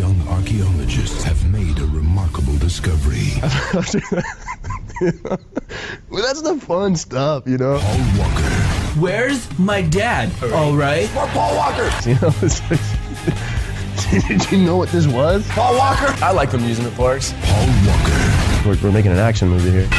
young archaeologists have made a remarkable discovery. Well, that's the fun stuff, you know? Paul Walker. Where's my dad? All right. We're Paul Walker! You know, it's like, did you know what this was? Paul Walker! I like amusement parks. Paul Walker. We're making an action movie here.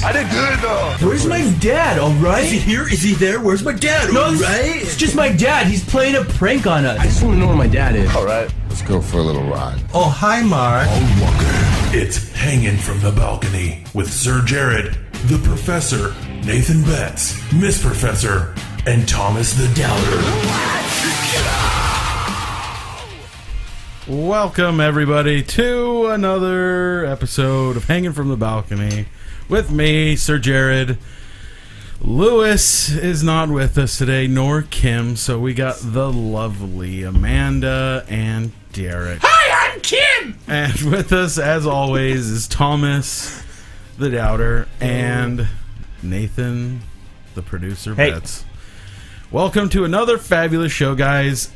I did good though. Where's my dad? All right. Is he here? Is he there? Where's my dad? No, All right. it's just my dad. He's playing a prank on us. I just want to know where my dad is. All right. Let's go for a little ride. Oh, hi, Mark. Paul Walker. It's Hanging from the Balcony with Sir Jared, the Professor, Nathan Betts, Miss Professor, and Thomas the Doubter. Welcome, everybody, to another episode of Hanging from the Balcony with me, Sir Jared. Lewis is not with us today, nor Kim, so we got the lovely Amanda and Derek. Hi, I'm Kim. And with us, as always, is Thomas the Doubter and Nathan, the producer, Betts. Welcome to another fabulous show, guys.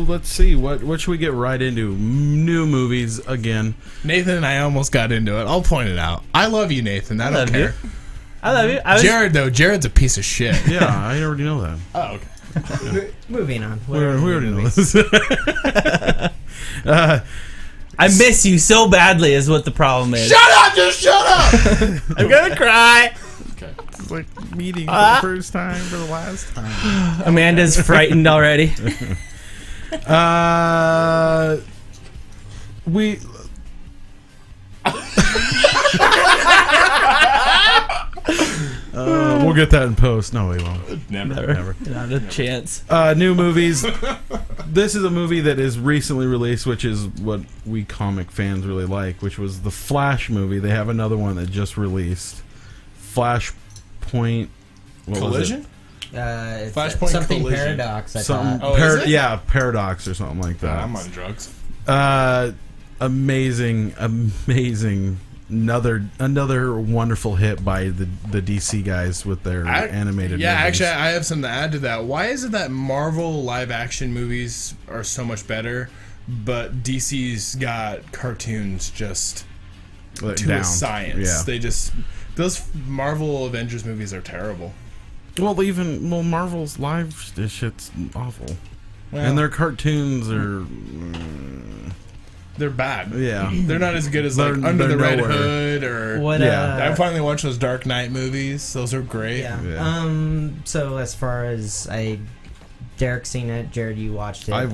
Let's see, what should we get right into? New movies again. Nathan and I almost got into it. I'll point it out. I love you, Nathan. I don't care. I love you. Jared, though, Jared's a piece of shit. Yeah, I already know that. Oh, okay. Moving on. We already know this. I miss you so badly is what the problem is. Shut up! Just shut up! I'm gonna cry. It's like meeting for the first time for the last time. Amanda's frightened already. We'll get that in post. No, we won't. Never. Not a chance. New movies. This is a movie that is recently released, which is what we comic fans really like, which was the Flash movie. They have another one that just released. Flashpoint. Collision? It's Flashpoint something Collision. Paradox. I Something. thought. Oh, is it? Yeah, Paradox or something like that. I'm on drugs. Amazing. Another wonderful hit by the DC guys with their animated movies. Actually, I have something to add to that. Why is it that Marvel live-action movies are so much better, but DC's got cartoons just to a science? Yeah. They just... Those Marvel Avengers movies are terrible. Well, Marvel's live shit's awful. Well, And their cartoons are... they're bad. Yeah. They're not as good as like They're Under the Red nowhere. Hood or... Yeah. I finally watched those Dark Knight movies. Those are great. Yeah. So as far as Derek's seen it, Jared, you watched it. I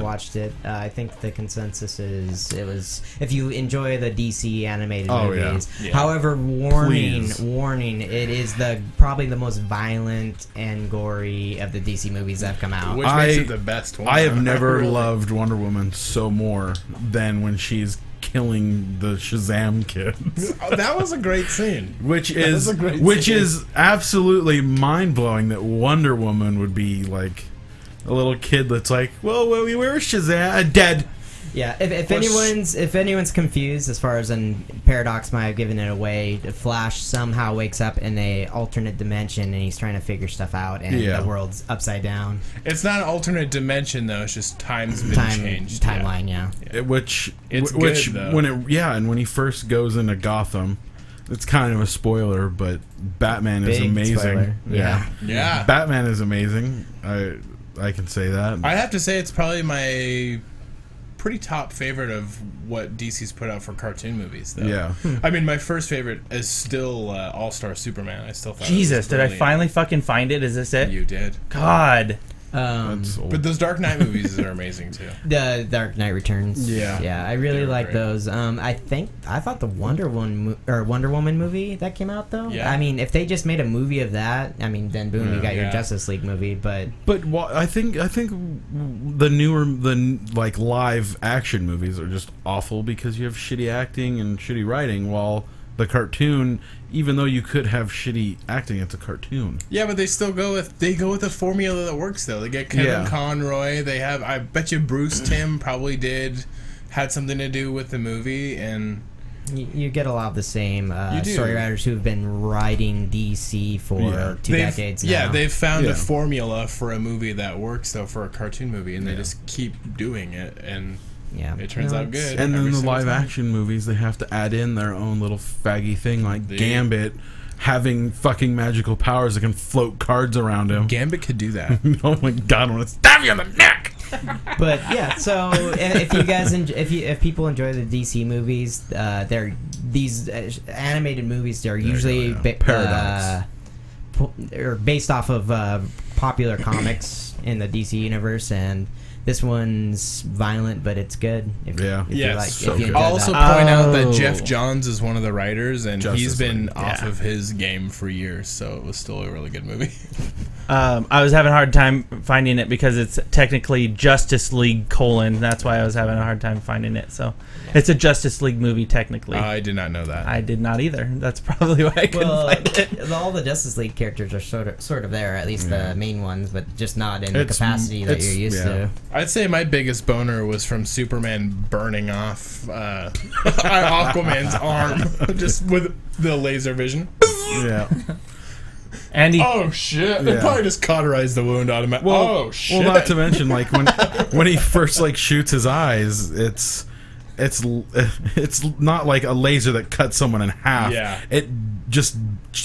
watched it. I think the consensus is if you enjoy the DC animated movies. Yeah. However, warning, it is probably the most violent and gory of the DC movies that have come out. Which makes it the best one. I have never loved Wonder Woman so more than when she's killing the Shazam kids. That was a great scene. Which is absolutely mind-blowing that Wonder Woman would be like a little kid that's like, well, where's Shazam? Dead. Yeah, if anyone's confused as far as Paradox might have given it away, Flash somehow wakes up in a alternate dimension and he's trying to figure stuff out, and the world's upside down. It's not an alternate dimension though; it's just time's been changed. Timeline, yeah. When he first goes into Gotham, it's kind of a spoiler, but Batman is amazing. Spoiler. Yeah. Batman is amazing. I can say that. I have to say it's probably my pretty top favorite of what DC's put out for cartoon movies, though. Yeah. I mean, my first favorite is still All-Star Superman. I still thought Jesus, did I finally fucking find it? Is this it? You did. God. But those Dark Knight movies are amazing, too. The Dark Knight Returns. Yeah. I really like those. I thought the Wonder Woman movie that came out, though. Yeah. I mean, if they just made a movie of that, I mean, then boom, you got your Justice League movie. But I think the newer live action movies are just awful because you have shitty acting and shitty writing, while the cartoon, even though you could have shitty acting, it's a cartoon. Yeah, but they still go with a formula that works though. They get Kevin Conroy. They have, I bet you Bruce Timm probably had something to do with the movie, and You get a lot of the same story writers who've been writing DC for 2 decades now. Yeah, they've found a formula for a movie that works, though, for a cartoon movie, and they just keep doing it, and it turns out good. And then the live-action movies, they have to add in their own little faggy thing, like Gambit having fucking magical powers that can float cards around him. Gambit could do that. Oh my god, I want to stab you in the neck! But yeah, so if you guys if people enjoy the DC movies, they're these animated movies. They're usually or based off of popular comics in the DC universe, and this one's violent, but it's good. If you I'll also point out that Jeff Johns is one of the writers, and he's been off of his game for years, so it was still a really good movie. I was having a hard time finding it because it's technically Justice League : That's why I was having a hard time finding it. So it's a Justice League movie technically. I did not know that. I did not either. That's probably why I couldn't find it. All the Justice League characters are sort of there, at least the main ones, but just not in the capacity that you're used to. I'd say my biggest boner was from Superman burning off Aquaman's arm just with the laser vision. Yeah. And oh shit! They probably just cauterized the wound automatically. Oh shit! Well, not to mention, like when he first like shoots his eyes, it's not like a laser that cuts someone in half. Yeah. It just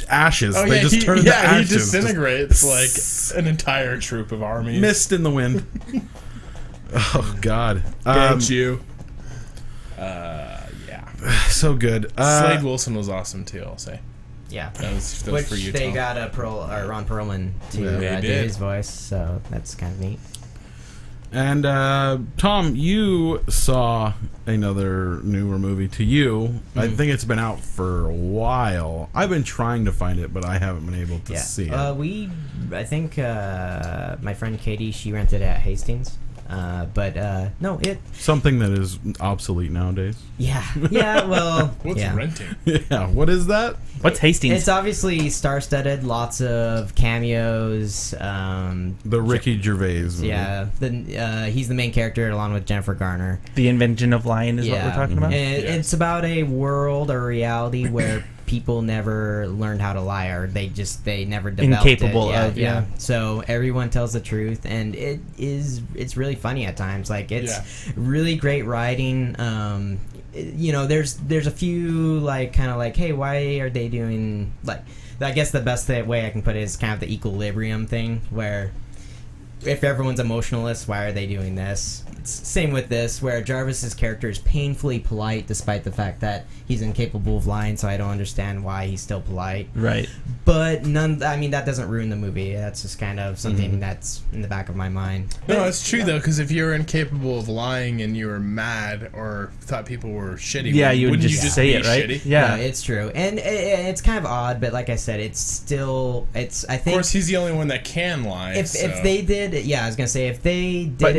ashes. Oh, they just turn into ashes. He disintegrates like an entire troop of armies. Mist in the wind. Oh god. Don't you? So good. Slade Wilson was awesome too, I'll say. Yeah, that was which for you, they Tom. got Ron Perlman to do his voice, so that's kind of neat. And Tom, you saw another newer movie to you. I think it's been out for a while. I've been trying to find it, but I haven't been able to see it. I think my friend Katie, she rented it at Hastings. No, something that is obsolete nowadays. Yeah. Well, what's renting? Yeah, what is that? What's Hastings? It's obviously star-studded, lots of cameos. The Ricky Gervais movie. Yeah, he's the main character along with Jennifer Garner. The Invention of Lying is what we're talking about. It's about a world or reality where people never learned how to lie, or they never developed incapable it. of So everyone tells the truth, and it's really funny at times. Like it's really great writing. There's a few like kind of like, hey, why are they doing like? I guess the best way I can put it is kind of the equilibrium thing, where if everyone's emotionless, why are they doing this? Same with this, where Jarvis's character is painfully polite despite the fact that he's incapable of lying, so I don't understand why he's still polite. Right. But that doesn't ruin the movie. That's just kind of something that's in the back of my mind. No, it's true, though, because if you're incapable of lying and you were mad or thought people were shitty, you would just say it, right? Shitty? Yeah, it's true. And it's kind of odd, but like I said, I think... Of course, he's the only one that can lie. If they did... Yeah, I was going to say, if they did...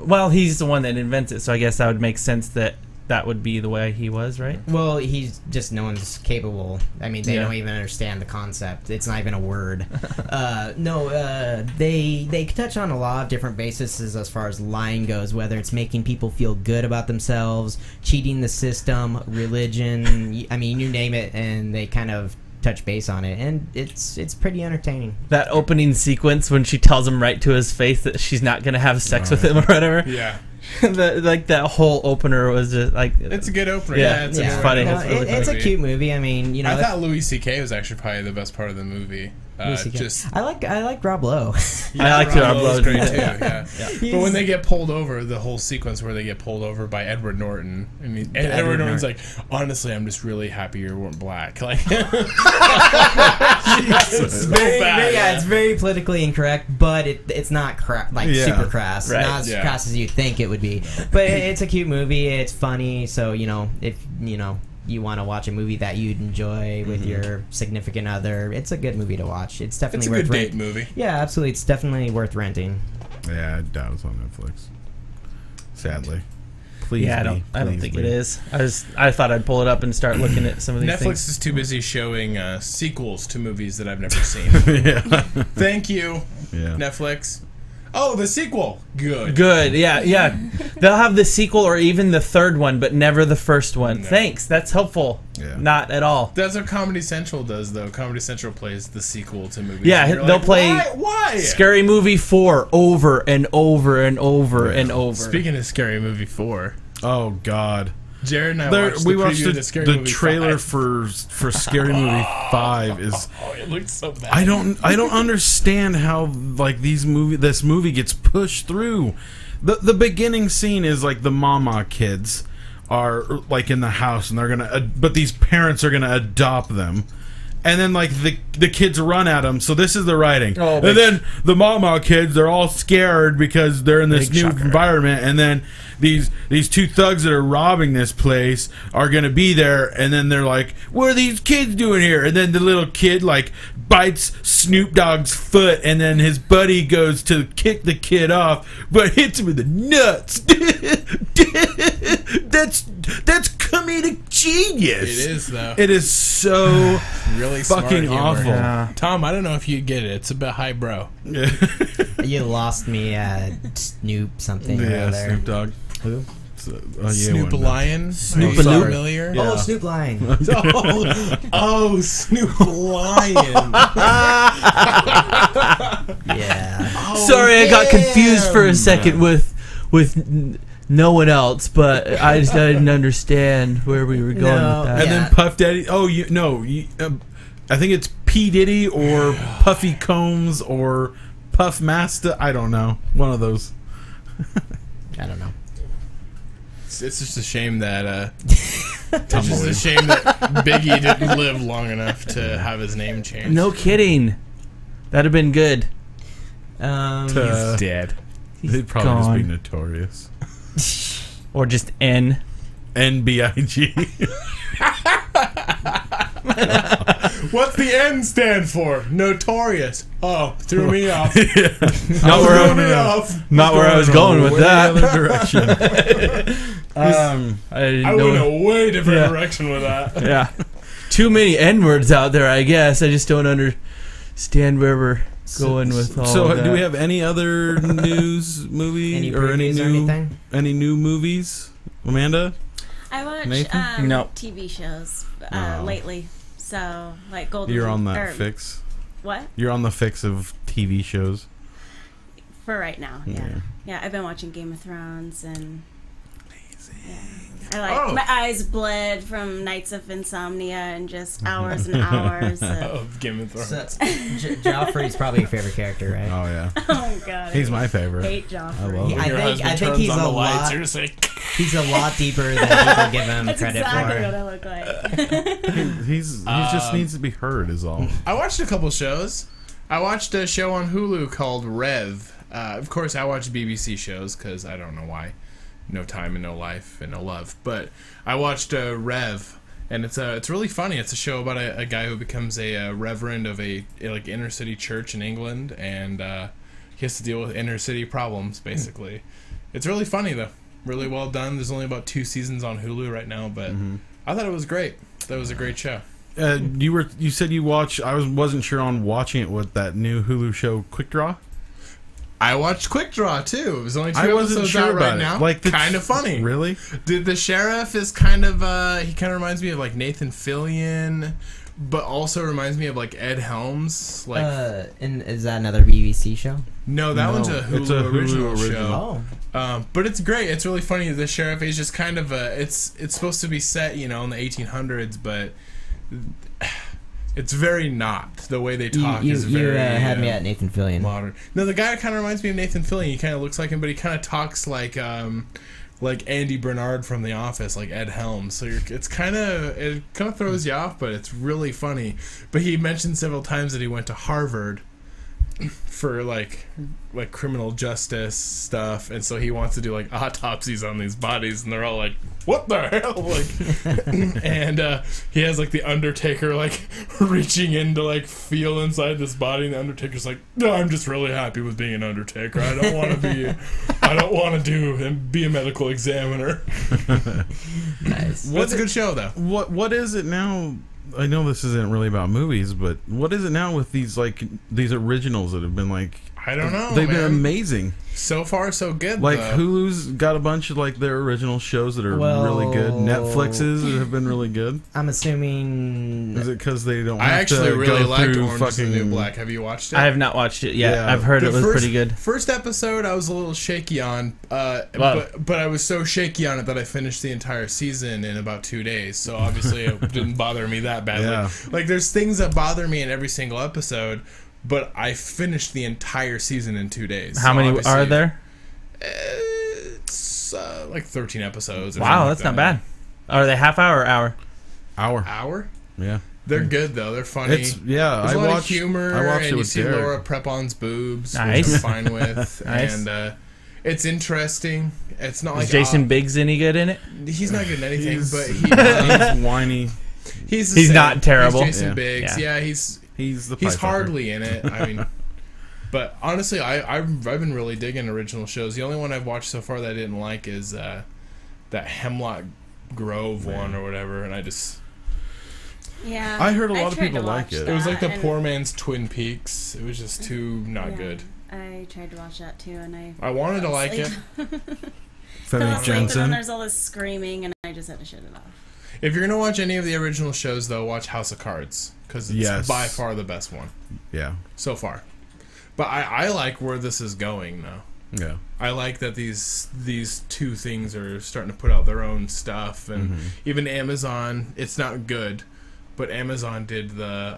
Well, he's the one that invents it, so I guess that would make sense that would be the way he was, right? Well, he's just no one's capable. I mean, they don't even understand the concept. It's not even a word. They touch on a lot of different bases as far as lying goes, whether it's making people feel good about themselves, cheating the system, religion. I mean, you name it, and they kind of touch base on it, and it's pretty entertaining. That opening sequence when she tells him right to his face that she's not going to have sex with him or whatever. Yeah. That whole opener was just like... It's a good opener. It's funny. It's a cute movie. I mean, I thought Louis C.K. was actually probably the best part of the movie. I like Rob Lowe. I like Rob Lowe great too. Yeah. But when they get pulled over, the whole sequence where they get pulled over by Edward Norton, Edward Norton's like, honestly, I'm just really happy you weren't black. Like, it's very politically incorrect, but it's not super crass. Right. Not as crass as you think it would be. But it's a cute movie. It's funny. So if you want to watch a movie that you'd enjoy with your significant other, it's a good movie to watch. It's definitely worth renting. It's a good date movie. Yeah, absolutely. It's definitely worth renting. Yeah, I doubt it's on Netflix. Sadly. Please. Yeah, I don't think it is. I thought I'd pull it up and start looking at some of these things. Netflix is too busy showing sequels to movies that I've never seen. Thank you, Netflix. Oh, the sequel. Good. Yeah. They'll have the sequel or even the third one, but never the first one. No. Thanks. That's helpful. Yeah. Not at all. That's what Comedy Central does, though. Comedy Central plays the sequel to movies. Yeah, they'll play why? Scary Movie 4 over and over and over and over. Speaking of Scary Movie 4. Oh, God. Jared and I watched the trailer for Scary Movie 5 is. Oh, it looks so bad. I don't understand how like this movie gets pushed through. The beginning scene is like the mama kids are like in the house and they're gonna, but these parents are gonna adopt them. And then like the kids run at them. So this is the writing. And then the mama kids, they're all scared because they're in this new environment. And then these two thugs that are robbing this place are gonna be there. And then they're like, "What are these kids doing here?" And then the little kid like bites Snoop Dogg's foot, and then his buddy goes to kick the kid off, but hits him in the nuts. That's comedic genius. It is though. It is so really fucking awful. Yeah. Tom, I don't know if you get it. It's a bit highbrow. You lost me at Snoop something. Yeah, there. Snoop Dogg. Who? Snoop Lion. Snoop familiar? Yeah. Oh, Snoop Lying. oh, Snoop Lion. Yeah. Oh, sorry, I got confused for a second with no one else, but I just didn't understand where we were going with that. And then Puff Daddy. Oh, I think it's P. Diddy or Puffy Combs or Puff Master. I don't know. One of those. I don't know. It's just a shame that Biggie didn't live long enough to have his name changed. No kidding. That'd have been good. He's dead. He'd probably just be notorious. Or just N. NBIG. What's the N stand for? Notorious. Oh, threw me off. Not where I was going with that. Direction. I went a way different direction with that. Yeah. Too many N-words out there, I guess. I just don't understand where we're going with all that. Do we have any any new movies? Amanda? I watch TV shows lately. So, like Golden... You're on that fix? What? You're on the fix of TV shows? For right now, yeah. Yeah, I've been watching Game of Thrones and... Amazing. Yeah. I like... My eyes bled from nights of insomnia and just hours and hours of Game of Thrones. So, Joffrey's probably your favorite character, right? Oh, yeah. Oh, God. He's my favorite. I hate Joffrey. I think he's a lot... He's a lot deeper than people give him credit exactly for. What I look like. he just needs to be heard, is all. I watched a couple shows. I watched a show on Hulu called Rev. Of course, I watch BBC shows because I don't know why. No time and no life and no love. But I watched Rev, and it's really funny. It's a show about a guy who becomes a reverend of a inner city church in England, and he has to deal with inner city problems, basically. It's really funny, though. Really well done. There's only about 2 seasons on Hulu right now, but I thought it was great. That was a great show. You said you watched. I wasn't sure on watching it with that new Hulu show, Quick Draw. I watched Quick Draw too. It was only 2 episodes out right now. Like kind of funny. Really? The sheriff is kind of he kind of reminds me of like Nathan Fillion, but also reminds me of like Ed Helms. Like, and is that another BBC show? No, that one's a Hulu original show. Oh. But it's great. It's really funny. The sheriff is just kind of it's supposed to be set, in the 1800s, but it's very not. The way they talk is very... You had me at Nathan Fillion. Modern. No, the guy kind of reminds me of Nathan Fillion. He kind of looks like him, but he kind of talks like Andy Bernard from The Office, like Ed Helms. So it kind of throws you off, but it's really funny. But he mentioned several times that he went to Harvard for like criminal justice stuff, and so he wants to do like autopsies on these bodies, and they're all like, what the hell? Like, and he has like the Undertaker like reaching in to like feel inside this body, and the Undertaker's like, no, I'm just really happy with being an Undertaker. I don't want to be a medical examiner. Nice. What's a good show though? What is it now? I know this isn't really about movies, but what is it now with these originals that have been like, I don't know. They've been amazing. So far, so good. Like though. Hulu's got a bunch of like their original shows that are really good. Netflix's have been really good. I'm assuming. Is it because they don't? I have actually to really go liked through Orange is the New Black. Have you watched it? I have not watched it yet. Yeah. I've heard it was pretty good. First episode, I was a little shaky on, but I was so shaky on it that I finished the entire season in about 2 days. So obviously, it didn't bother me that badly. Yeah. Like there's things that bother me in every single episode, but I finished the entire season in 2 days. How many are there? It's like 13 episodes. Wow, that's not bad. Are they half hour or hour? Hour? Yeah. They're good though. They're funny. There's a lot of humor. I watched and it you with see Derek. Laura Prepon's boobs, Nice. which I'm fine with. Nice. And it's interesting. It's not like Is Jason Biggs any good in it? He's not good in anything, but He's whiny. he's not terrible. He's Jason Yeah. Biggs. Yeah. Yeah, he's He's the hardly in it. I mean, but honestly, I've been really digging original shows. The only one I've watched so far that I didn't like is that Hemlock Grove one or whatever, and I just. Yeah. I heard a lot of tried people to like watch it. It was that, like the and- poor man's Twin Peaks. It was just too not yeah, good. I tried to watch that too, and I wanted to fell like it. asleep. Femi Fell asleep, and then Jensen. there's all this screaming, and I just had to shut it off. If you're gonna watch any of the original shows, though, watch House of Cards because it's Yes. by far the best one Yeah. so far. But I like where this is going though. Yeah. I like that these two things are starting to put out their own stuff, and even Amazon. It's not good, but Amazon did the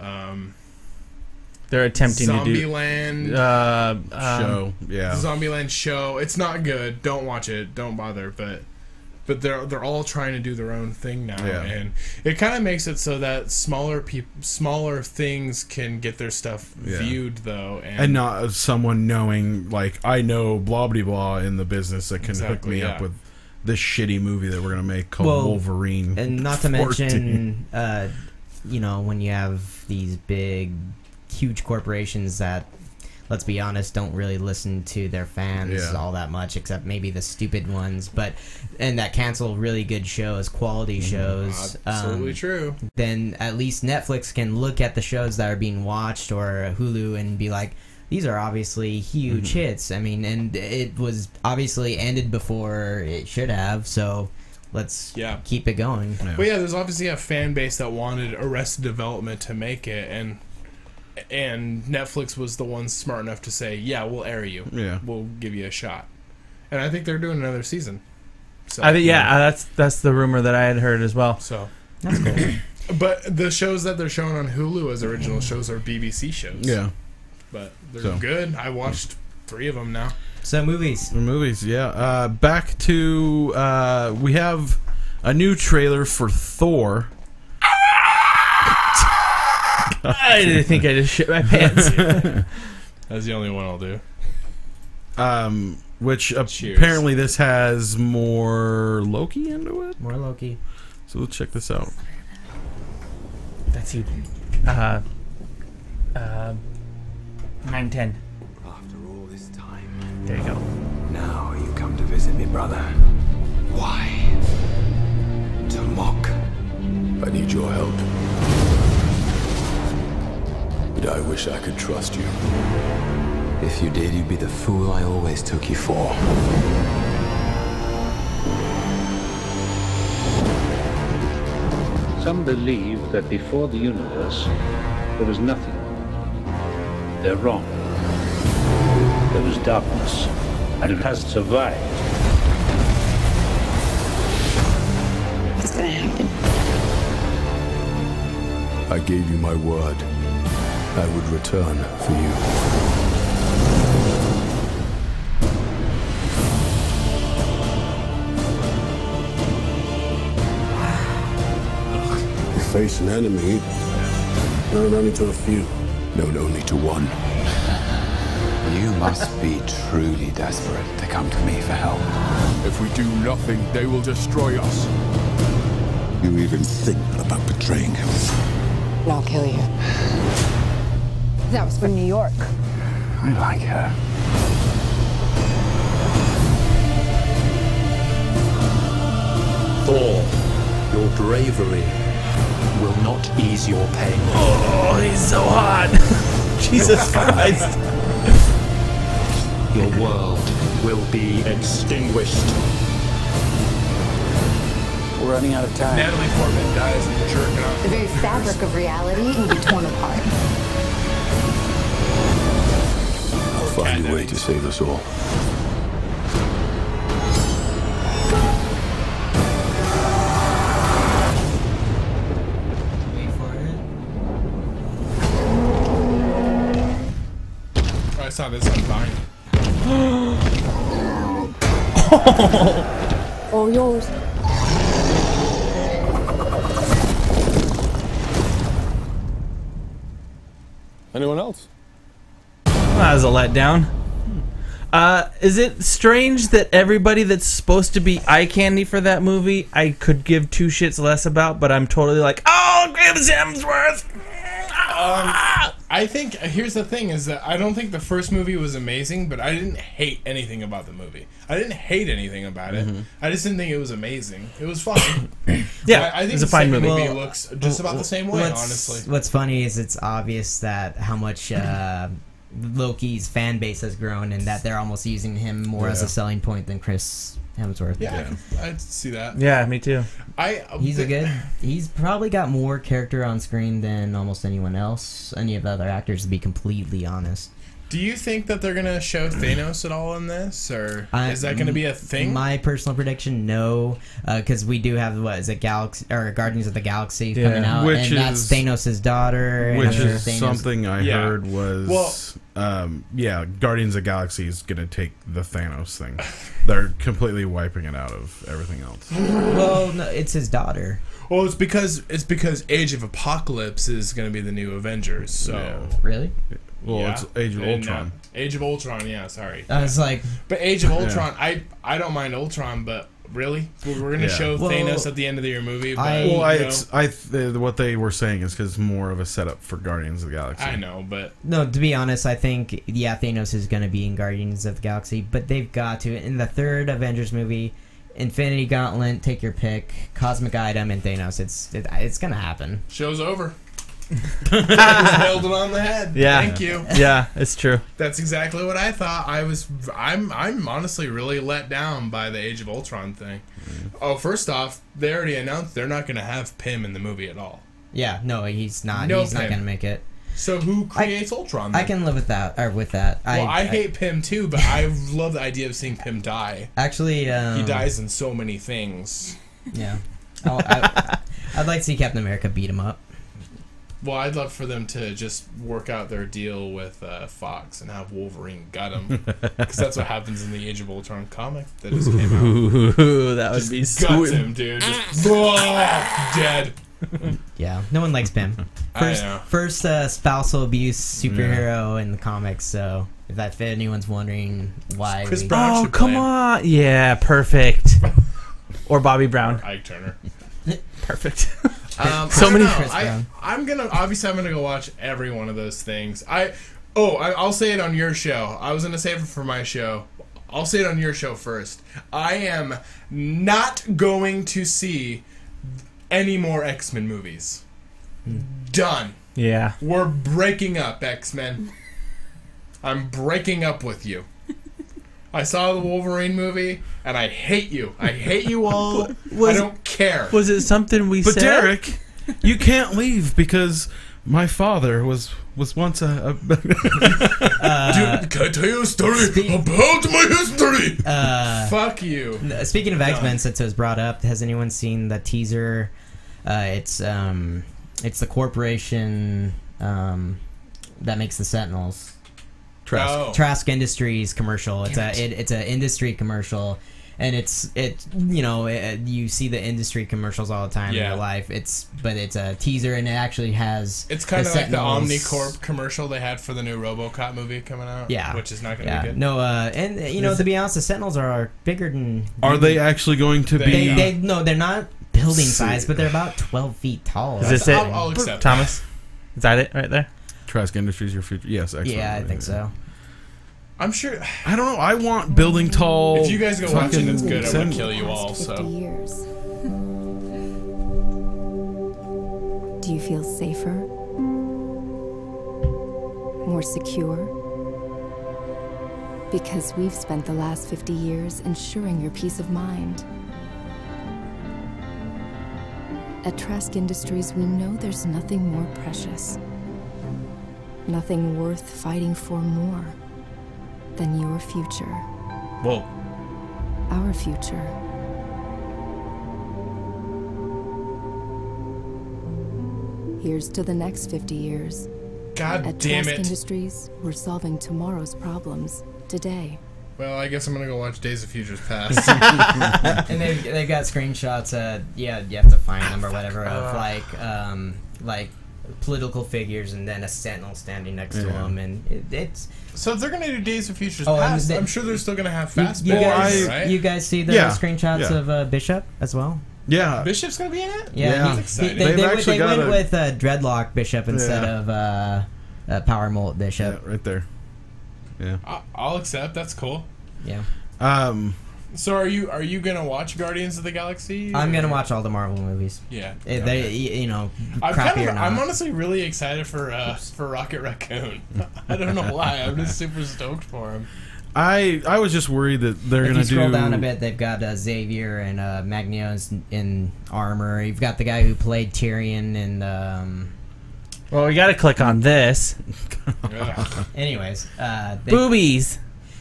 They're attempting to do Zombieland Show. Yeah. Zombieland show. It's not good. Don't watch it. Don't bother. But they're all trying to do their own thing now, Yeah. and it kind of makes it so that smaller things can get their stuff viewed though, And not someone knowing, like, I know blah blah blah in the business that can hook me up with this shitty movie that we're gonna make called Wolverine. And not to mention, when you have these big, huge corporations that, let's be honest, don't really listen to their fans all that much, except maybe the stupid ones. And that cancel really good shows, quality shows. Absolutely true. Then at least Netflix can look at the shows that are being watched, or Hulu, and be like, these are obviously huge hits. I mean, and it was obviously ended before it should have, so let's keep it going. Yeah. But yeah, there's obviously a fan base that wanted Arrested Development to make it, and Netflix was the one smart enough to say, yeah, we'll air you. Yeah. We'll give you a shot. And I think they're doing another season. So, I think that's the rumor that I had heard as well. So That's cool. but the shows that they're showing on Hulu as original shows are BBC shows. Yeah. But they're good. I watched 3 of them now. So movies. Yeah. Back to we have a new trailer for Thor. I didn't think I just shit my pants. That's the only one I'll do. Which apparently this has more Loki into it. More Loki. So let's check this out. That's you. 9:10. After all this time, There you go. now you come to visit me, brother. Why? To mock. I need your help. But I wish I could trust you. If you did, you'd be the fool I always took you for. Some believe that before the universe, there was nothing. They're wrong. There was darkness, and it has survived. What's gonna happen? I gave you my word. I would return for you. You face an enemy, known only to a few. Known only to one. You must be truly desperate to come to me for help. If we do nothing, they will destroy us. You even think about betraying him. I'll kill you. That was from New York. I like her. Thor, your bravery will not ease your pain. Oh, he's so hot. Jesus Christ. your world will be extinguished. We're running out of time. Natalie Portman dies and jerking off. The very fabric of reality will be torn apart. I'll find a way to save us all. Wait for it. I saw this on Vine. All yours. Anyone else? That was a letdown. Is it strange that everybody that's supposed to be eye candy for that movie I could give two shits less about, but I'm totally like, oh, Chris Hemsworth! I think here's the thing is that I don't think the first movie was amazing, but I didn't hate anything about the movie. I didn't hate anything about it. I just didn't think it was amazing. It was fine. Yeah, I think it's a fine movie. movie looks just about the same way, honestly. What's funny is it's obvious that how much Loki's fan base has grown, and that they're almost using him more as a selling point than Chris Hemsworth. Yeah, I'd see that. Yeah, me too. He's probably got more character on screen than almost anyone else, any of the other actors, to be completely honest. Do you think that they're gonna show Thanos at all in this, or is that gonna be a thing? My personal prediction, no, because we do have Galaxy or Guardians of the Galaxy coming out, and that's Thanos' daughter. Which is something I heard was, Guardians of the Galaxy is gonna take the Thanos thing. They're completely wiping it out of everything else. Well, no, it's his daughter. Well, it's because Age of Apocalypse is gonna be the new Avengers. So really. Well, it's Age of Ultron. Age of Ultron, yeah, sorry. I was like... But Age of Ultron, I don't mind Ultron, but really? We're going to show Thanos at the end of your movie? But, what they were saying is because it's more of a setup for Guardians of the Galaxy. I know, but... No, to be honest, I think, Thanos is going to be in Guardians of the Galaxy, but they've got to. In the third Avengers movie, Infinity Gauntlet, take your pick, Cosmic Item, and Thanos, it's going to happen. Show's over. Nailed it on the head. Yeah. Thank you. Yeah, it's true. That's exactly what I thought. I'm honestly really let down by the Age of Ultron thing. Oh, first off, they already announced they're not going to have Pym in the movie at all. Yeah, no, he's not. He's not going to make it. So who creates Ultron then? I can live with that. Well, I hate Pym too, but I love the idea of seeing Pym die. Actually, he dies in so many things. Yeah. I'd like to see Captain America beat him up. Well, I'd love for them to just work out their deal with Fox and have Wolverine gut him, because that's what happens in the Age of Ultron comic that just came out. Ooh, that would be sweet. Guts him, dude. Just dead. Yeah, no one likes Pym. First spousal abuse superhero in the comics. So if anyone's wondering why, Chris Brown should come on, yeah, perfect. Or Bobby Brown, or Ike Turner. Perfect. So many. I'm gonna go watch every one of those things. I'll say it on your show. I was gonna save it for my show. I'll say it on your show first. I am not going to see any more X-Men movies. Done. Yeah. We're breaking up, X-Men. I'm breaking up with you. I saw the Wolverine movie, and I hate you. I hate you all. I don't care. Was it something we said? But Derek, you can't leave because my father was once a... Dude, can I tell you a story about my history? Fuck you. Speaking of X-Men, since it was brought up, has anyone seen the teaser? It's the corporation that makes the Sentinels. Trask Industries commercial. It's an industry commercial, and you see the industry commercials all the time in your life. But it's a teaser, and it actually has. It's kind of like the Omnicorp commercial they had for the new RoboCop movie coming out. Yeah, which is not going to be good. No, to be honest, the Sentinels are bigger than. Are they actually going to be? No, they're not building size, but they're about 12 feet tall. Is this it? I'll accept Thomas? Is that it right there? Trask Industries, your future? Yes, excellent. Yeah, I think so. I'm sure. I don't know. I want building tall. If you guys go watch it, it's good. I would kill you all. 50 years. Do you feel safer? More secure? Because we've spent the last 50 years ensuring your peace of mind. At Trask Industries, we know there's nothing more precious, nothing worth fighting for more than your future. Whoa. Our future. Here's to the next 50 years. God At damn Trask it. Industries, we're solving tomorrow's problems today. Well, I guess I'm gonna go watch Days of Futures Past. And they've got screenshots. You have to find them or whatever of like political figures and then a sentinel standing next to them, and it's. So if they're gonna do Days of Futures Oh, and Past, I'm sure they're still gonna have fast. You guys, right? you guys see the screenshots of Bishop as well? Yeah, Bishop's gonna be in it. Yeah, That's exciting. They went with Dreadlock Bishop instead of Power Molt Bishop. Yeah, right there. Yeah, I'll accept. That's cool. Yeah. So are you gonna watch Guardians of the Galaxy? I'm gonna watch all the Marvel movies. Yeah. Crappy or not. I'm honestly really excited for Rocket Raccoon. I don't know why. I'm just super stoked for him. I was just worried that they're gonna do. If you scroll down a bit, they've got Xavier and Magneto's in armor. You've got the guy who played Tyrion and. Well, we gotta click on this. Anyways, boobies.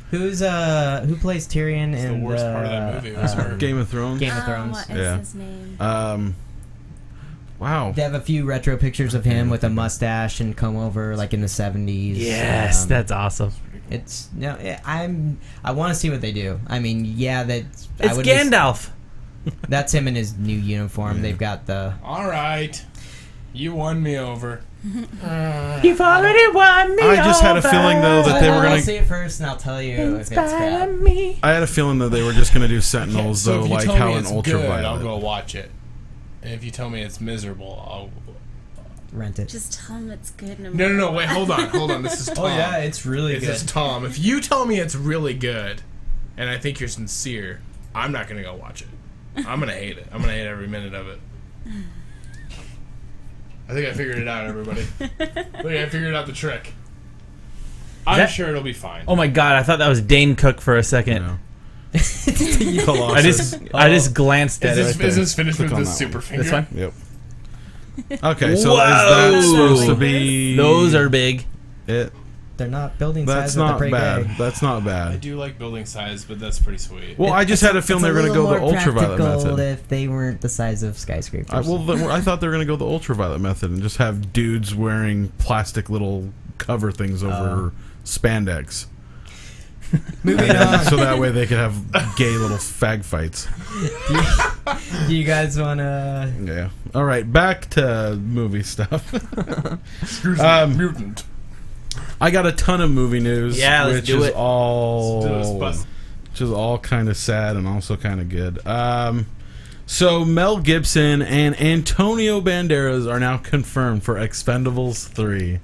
Who plays Tyrion in the worst part of that movie was her. Game of Thrones. Game of Thrones. What is his name? Wow. They have a few retro pictures of him with a mustache and comb over, like in the 70s. Yes, that's awesome. It's I want to see what they do. I mean, it's Gandalf. That's him in his new uniform. They've got the. All right, you won me over. You've already won me. I just had a feeling though that they were gonna. I'll see it first, and I'll tell you if it's crap. I had a feeling that they were just gonna do Sentinels So though, if you like tell how me an it's Ultraviolet. good, I'll go watch it. And if you tell me it's miserable, I'll rent it. Just tell him it's good. No. Wait, hold on. This is Tom. Oh yeah, it's really good. This is Tom. If you tell me it's really good, and I think you're sincere, I'm not gonna go watch it. I'm gonna hate it. I'm gonna hate every minute of it. I think I figured it out, everybody. I think I figured out the trick. I'm sure it'll be fine. Oh my god, I thought that was Dane Cook for a second. No. I just glanced at it. Is this finished with the that super one. finger? This one? Yep. Okay, so is that supposed to be? Those are big. They're not building That's size. But they're not pretty bad. big. That's not I bad. do like building size, but that's pretty sweet. Well, I just had a feeling they were going to go the ultraviolet method. If they weren't the size of skyscrapers. I thought they were going to go the ultraviolet method and just have dudes wearing plastic little cover things over spandex. Moving on. So that way they could have gay little fag fights. Do you guys want to... Yeah. All right, back to movie stuff. Mutant. I got a ton of movie news, which is all kind of sad and also kind of good. So Mel Gibson and Antonio Banderas are now confirmed for Expendables 3,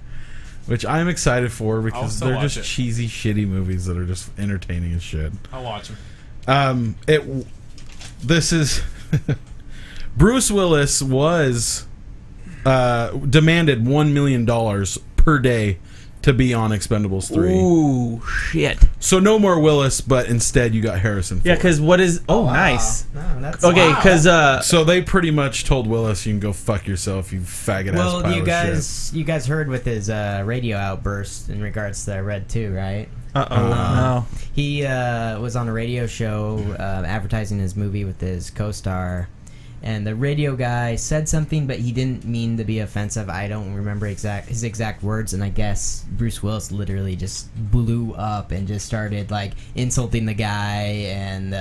which I'm excited for because they're just cheesy, shitty movies that are just entertaining as shit. I'll watch them. This is Bruce Willis was demanded $1 million per day to be on Expendables 3. Ooh, shit. So no more Willis, but instead you got Harrison Ford. Yeah, because what is... Oh, nice. No, that's okay, because... so they pretty much told Willis, you can go fuck yourself, you faggot-ass pile of shit. You guys heard with his radio outburst in regards to Red 2, right? No. He was on a radio show advertising his movie with his co-star, and the radio guy said something, but he didn't mean to be offensive. I don't remember his exact words, and I guess Bruce Willis literally just blew up and just started like insulting the guy and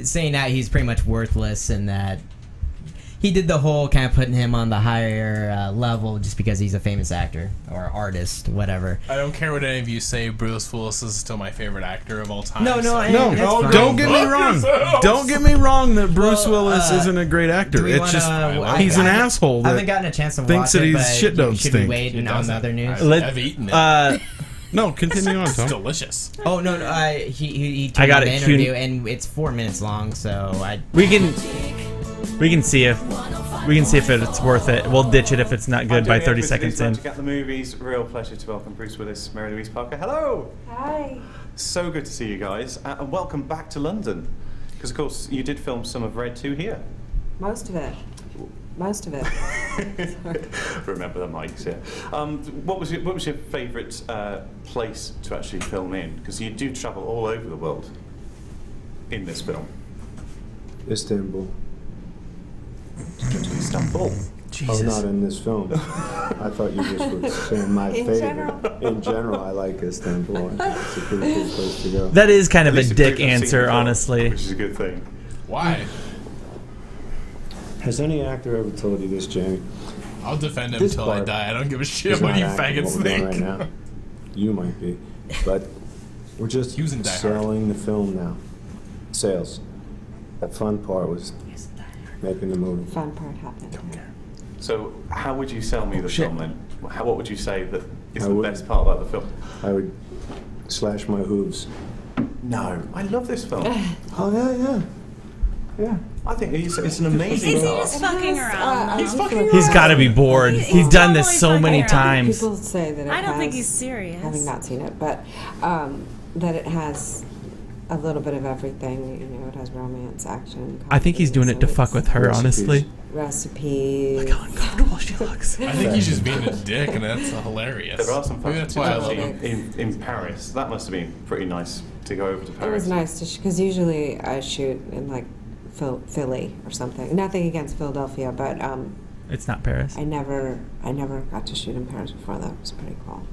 saying that he's pretty much worthless and that he did the whole kind of putting him on the higher level just because he's a famous actor or artist, whatever. I don't care what any of you say. Bruce Willis is still my favorite actor of all time. No, don't get me wrong. Don't get me wrong that Bruce Willis isn't a great actor. It's just he's an asshole. I haven't gotten a chance to thinks watch that it, his shit don't should stink. be waiting on the other news. I've eaten it. No, continue on, Tom. It's delicious. Oh no! He I got an it. interview, and it's 4 minutes long, so we can see if We can see if it's worth it. We'll ditch it if it's not good by 30 seconds in. Check out the movies. Real pleasure to welcome Bruce Willis, Mary Louise Parker. Hello. Hi. So good to see you guys, and welcome back to London. Because of course you did film some of Red 2 here. Most of it. Remember the mics, yeah. What was your favourite place to actually film in? Because you do travel all over the world in this film. Istanbul. Istanbul. Jesus. Oh, not in this film. I thought you just were saying my favorite. In general, I like Istanbul. It's a pretty cool place to go. That is kind of a dick answer, honestly. Which is a good thing. Why? Has any actor ever told you this, Jamie? I'll defend him until I die. I don't give a shit what you faggots think. Right now. You might be, but we're just selling the film now. Sales. That fun part was making the movie. Fun part happened. So, how would you sell me the film then? What would you say that is the best part about the film? I would slash my hooves. No, I love this film. Oh yeah. I think it's an amazing Is he art. just fucking around? He's got to be bored. He's done this so many times. People say that I don't think he's serious. Having not seen it, but that it has a little bit of everything. You know, it has romance, action. I think he's doing it to fuck with her, honestly. Recipes. Look how uncomfortable she looks. I think he's just being a dick, and that's hilarious. There are some Maybe that's why I love him. in Paris. That must have been pretty nice to go over to Paris. It was nice because usually I shoot in like Philly or something. Nothing against Philadelphia, but it's not Paris. I never got to shoot in Paris before. That was pretty cool.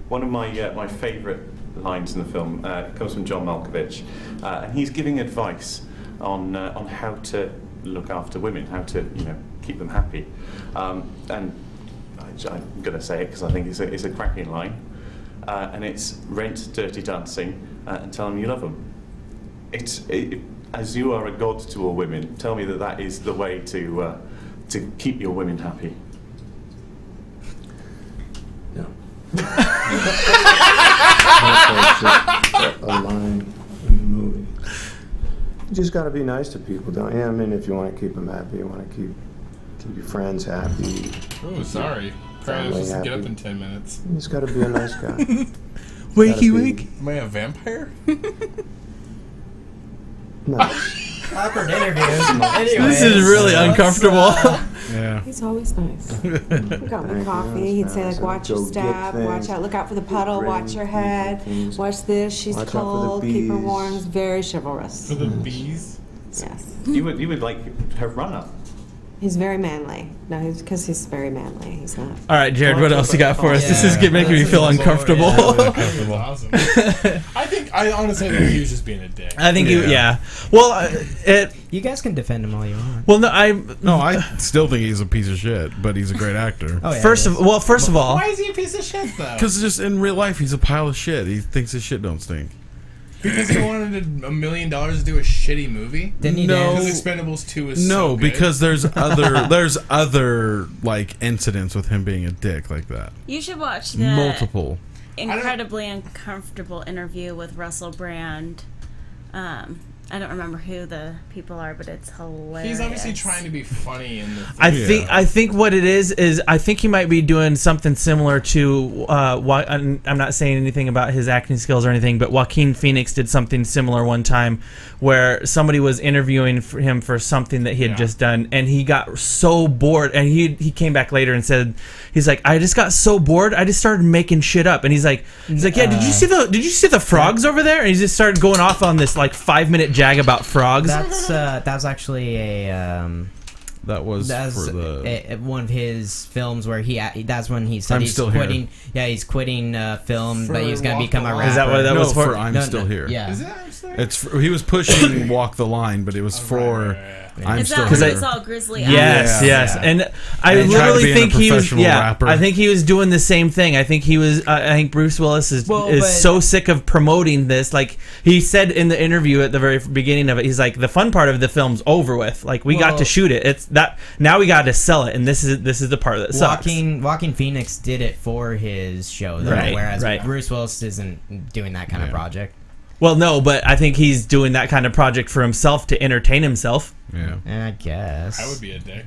One of my favourite lines in the film comes from John Malkovich, and he's giving advice on how to look after women, how to keep them happy, and I'm going to say it because I think it's a cracking line, and it's rent Dirty Dancing and tell them you love them. As you are a god to all women, tell me that is the way to keep your women happy. No. A line in the movie. You just got to be nice to people, don't you? I mean, if you want to keep them happy, you want to keep your friends happy. Oh, sorry. Trying to just get up in 10 minutes. You just got to be a nice guy. Wakey wake. Am I a vampire? No. Awkward interview. This is really uncomfortable. Yeah. He's always nice. He got me coffee. He'd say like, watch your step, watch out, look out for the puddle, watch your head, watch this. She's cold. Keep her warm. He's very chivalrous. For the bees. Yes. You would like her runner. He's very manly. No, because he's very manly. He's not. All right, Jared, what else you got for us? Yeah, this is making me feel uncomfortable. Awesome. I honestly think he was just being a dick. I think yeah. Well, you guys can defend him all you want. Well, I still think he's a piece of shit, but he's a great actor. Oh, yeah, first of all, why is he a piece of shit though? Because just in real life, he's a pile of shit. He thinks his shit don't stink. Because he wanted $1 million to do a shitty movie. Didn't he? No, because Expendables 2 is no, so good. because there's other like incidents with him being a dick like that. You should watch the multiple incredibly uncomfortable interview with Russell Brand. I don't remember who the people are, but it's hilarious. He's obviously trying to be funny in the thing. I think what it is I think he might be doing something similar to I'm not saying anything about his acting skills or anything, but Joaquin Phoenix did something similar one time where somebody was interviewing for him for something that he had just done, and he got so bored, and he came back later and said, he's like, I just got so bored, I just started making shit up. And he's like, yeah, did you see the frogs over there? And he just started going off on this like 5-minute jag about frogs. That was actually that was one of his films where that's when he said he's quitting. Here. Yeah, he's quitting film, but he's gonna become a rapper. Is that what that was for? I'm Still Here. Yeah, is that I'm Still Here? It's he was pushing Walk the Line, but it was for. I'm still because here. it's all grizzly. Yes, and I literally think he was. Yeah, rapper. I think he was doing the same thing. I think he was. I think Bruce Willis is so sick of promoting this. Like he said in the interview at the very beginning of it, he's like, the fun part of the film's over with. Like we got to shoot it. It's that now we got to sell it, and this is the part that sucks. Joaquin Phoenix did it for his show, though, whereas Bruce Willis isn't doing that kind of project. Well, no, but I think he's doing that kind of project for himself to entertain himself. Yeah, I guess. I would be a dick.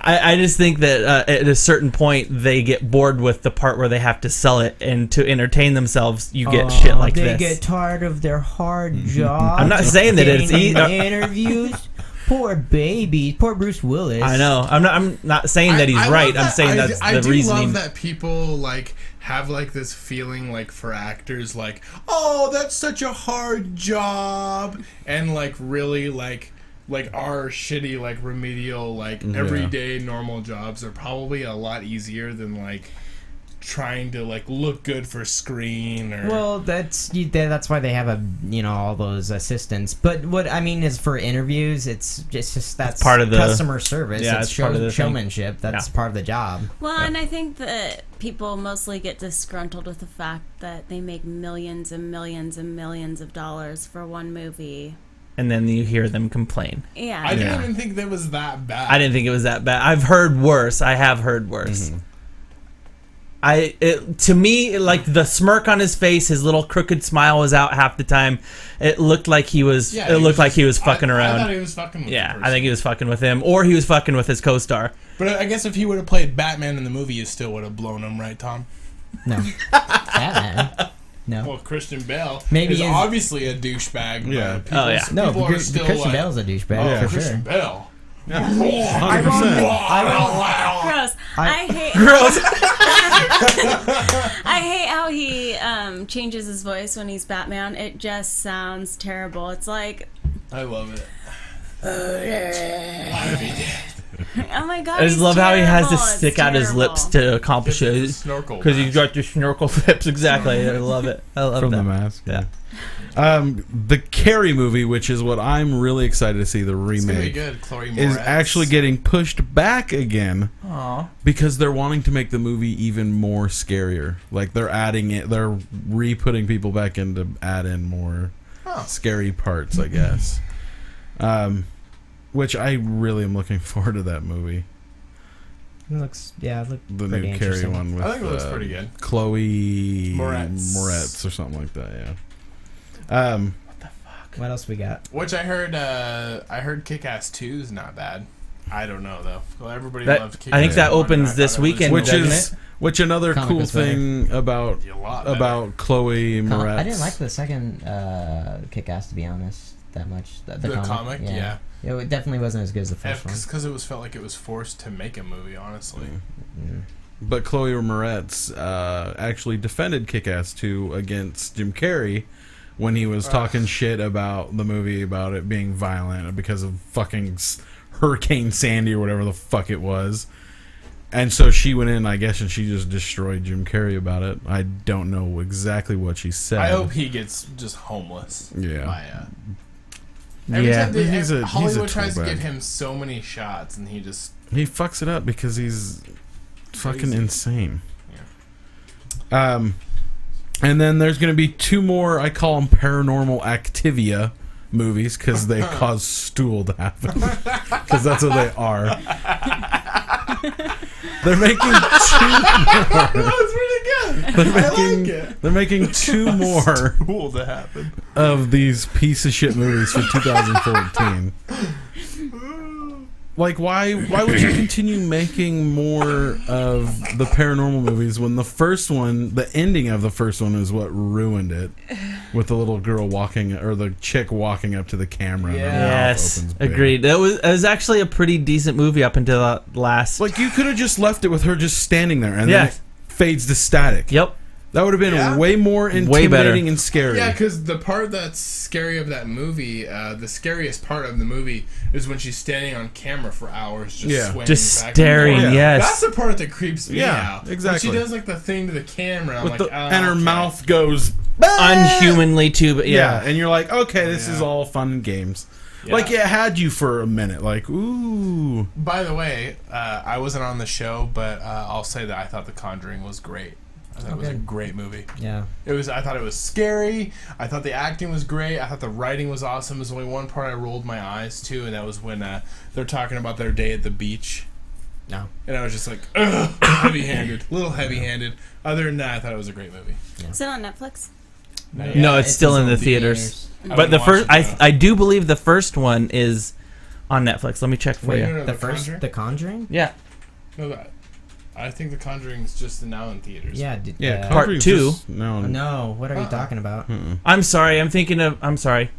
I just think that at a certain point they get bored with the part where they have to sell it, and to entertain themselves, you get shit like they this. They get tired of their hard job. I'm not saying that it's easy. Interviews. Poor baby, poor Bruce Willis. I know. I'm not saying that he's right. I'm saying that's the reasoning. I do love that people like have like this feeling like for actors like, oh, that's such a hard job, and like really like our shitty like remedial like everyday normal jobs are probably a lot easier than like trying to like look good for screen or that's why they have all those assistants. But what I mean is for interviews, it's just that's part of the customer service. Yeah, it's part of the showmanship. That's part of the job. Well, and I think that people mostly get disgruntled with the fact that they make millions and millions and millions of dollars for one movie. And then you hear them complain. Yeah. I didn't even think that was that bad. I didn't think it was that bad. I've heard worse. I have heard worse. Mm-hmm. To me, like the smirk on his face, his little crooked smile was out half the time. It looked like he was. Yeah, it looked like he was fucking around. I thought he was fucking with Yeah, I think he was fucking with him, or he was fucking with his co-star. But I guess if he would have played Batman in the movie, you still would have blown him, right, Tom? No. Batman. No. Well, Christian Bale is obviously a douchebag. Yeah. People, No, people are still Christian like, Bale's a douchebag for Christian sure. Bale. Yeah. 100%. Gross. I hate. I hate how he changes his voice when he's Batman. It just sounds terrible. It's like. I love it. Oh my god! I just love how he has to It's stick out his terrible. lips to accomplish it. Because he's got the snorkel lips. Exactly. I love it. I love From that. The Mask. Yeah. The Carrie movie, which is what I'm really excited to see, the remake, gonna be good. Chloe is Moretz. actually getting pushed back again. Aw. Because they're wanting to make the movie even more scarier. Like they're adding it, they're re-putting people back in to add in more scary parts, I guess. Which I really am looking forward to that movie. It looks the pretty new Carrie interesting. one with I think it looks pretty good. Chloe Moretz or something like that. Yeah. What the fuck? What else we got? Which I heard Kick-Ass 2 is not bad. I don't know though. Well, everybody That- loved Kick-Ass. I think that 1, opens and I this thought it was weekend, Which doesn't is it? which another Comic cool was better. thing about A lot better. Chloe Moretz. I didn't like the second Kick-Ass, to be honest, that much. The comic, yeah. It definitely wasn't as good as the first one. Because it felt like it was forced to make a movie, honestly. But Chloe Moretz actually defended Kick-Ass 2 against Jim Carrey when he was talking shit about the movie, about it being violent because of fucking Hurricane Sandy or whatever the fuck it was. And so she went in, I guess, and she just destroyed Jim Carrey about it. I don't know exactly what she said. I hope he gets just homeless. Yeah. Every time he's a Hollywood tries to toolbag. give him so many shots, and he just... He fucks it up because he's fucking Crazy. insane. Yeah. And then there's going to be 2 more, I call them Paranormal Activia movies, because they cause stool to happen. Because that's what they are. They're making 2 more. That was really good. They're making 2 more Cool to happen. of these piece of shit movies for 2014. Like, why would you continue making more of the paranormal movies when the first one, the ending of the first one, is what ruined it, with the little girl walking, or the chick walking up to the camera? And her mouth Yes, opens big. agreed. It was actually a pretty decent movie up until that last. Like, you could have just left it with her just standing there, and then it fades to static. Yep. That would have been way more Way better. intimidating and scary. Yeah, because the part that's scary of that movie, the scariest part of the movie is when she's standing on camera for hours, just swaying just back staring. and forth. Yes, That's the part that creeps me out. Exactly. When she does like the thing to the camera, I'm With like, the, and her mouth goes unhumanly too. But yeah, and you're like, okay, this is all fun and games. Yeah. Like, it had you for a minute, like, ooh. By the way, I wasn't on the show, but I'll say that I thought The Conjuring was great. I thought it was a great movie. Yeah. I thought it was scary. I thought the acting was great. I thought the writing was awesome. There's only one part I rolled my eyes to, and that was when they're talking about their day at the beach. No. And I was just like, ugh, heavy-handed. A little heavy-handed. Other than that, I thought it was a great movie. Is it on Netflix? No, it's still in the theaters. But the first, I do believe the first one is on Netflix. Let me check for you. No, The Conjuring? Yeah. No, I think The Conjuring's just now in theaters. Yeah, Part 2. No, what are you talking about? I'm sorry. I'm thinking of. I'm sorry.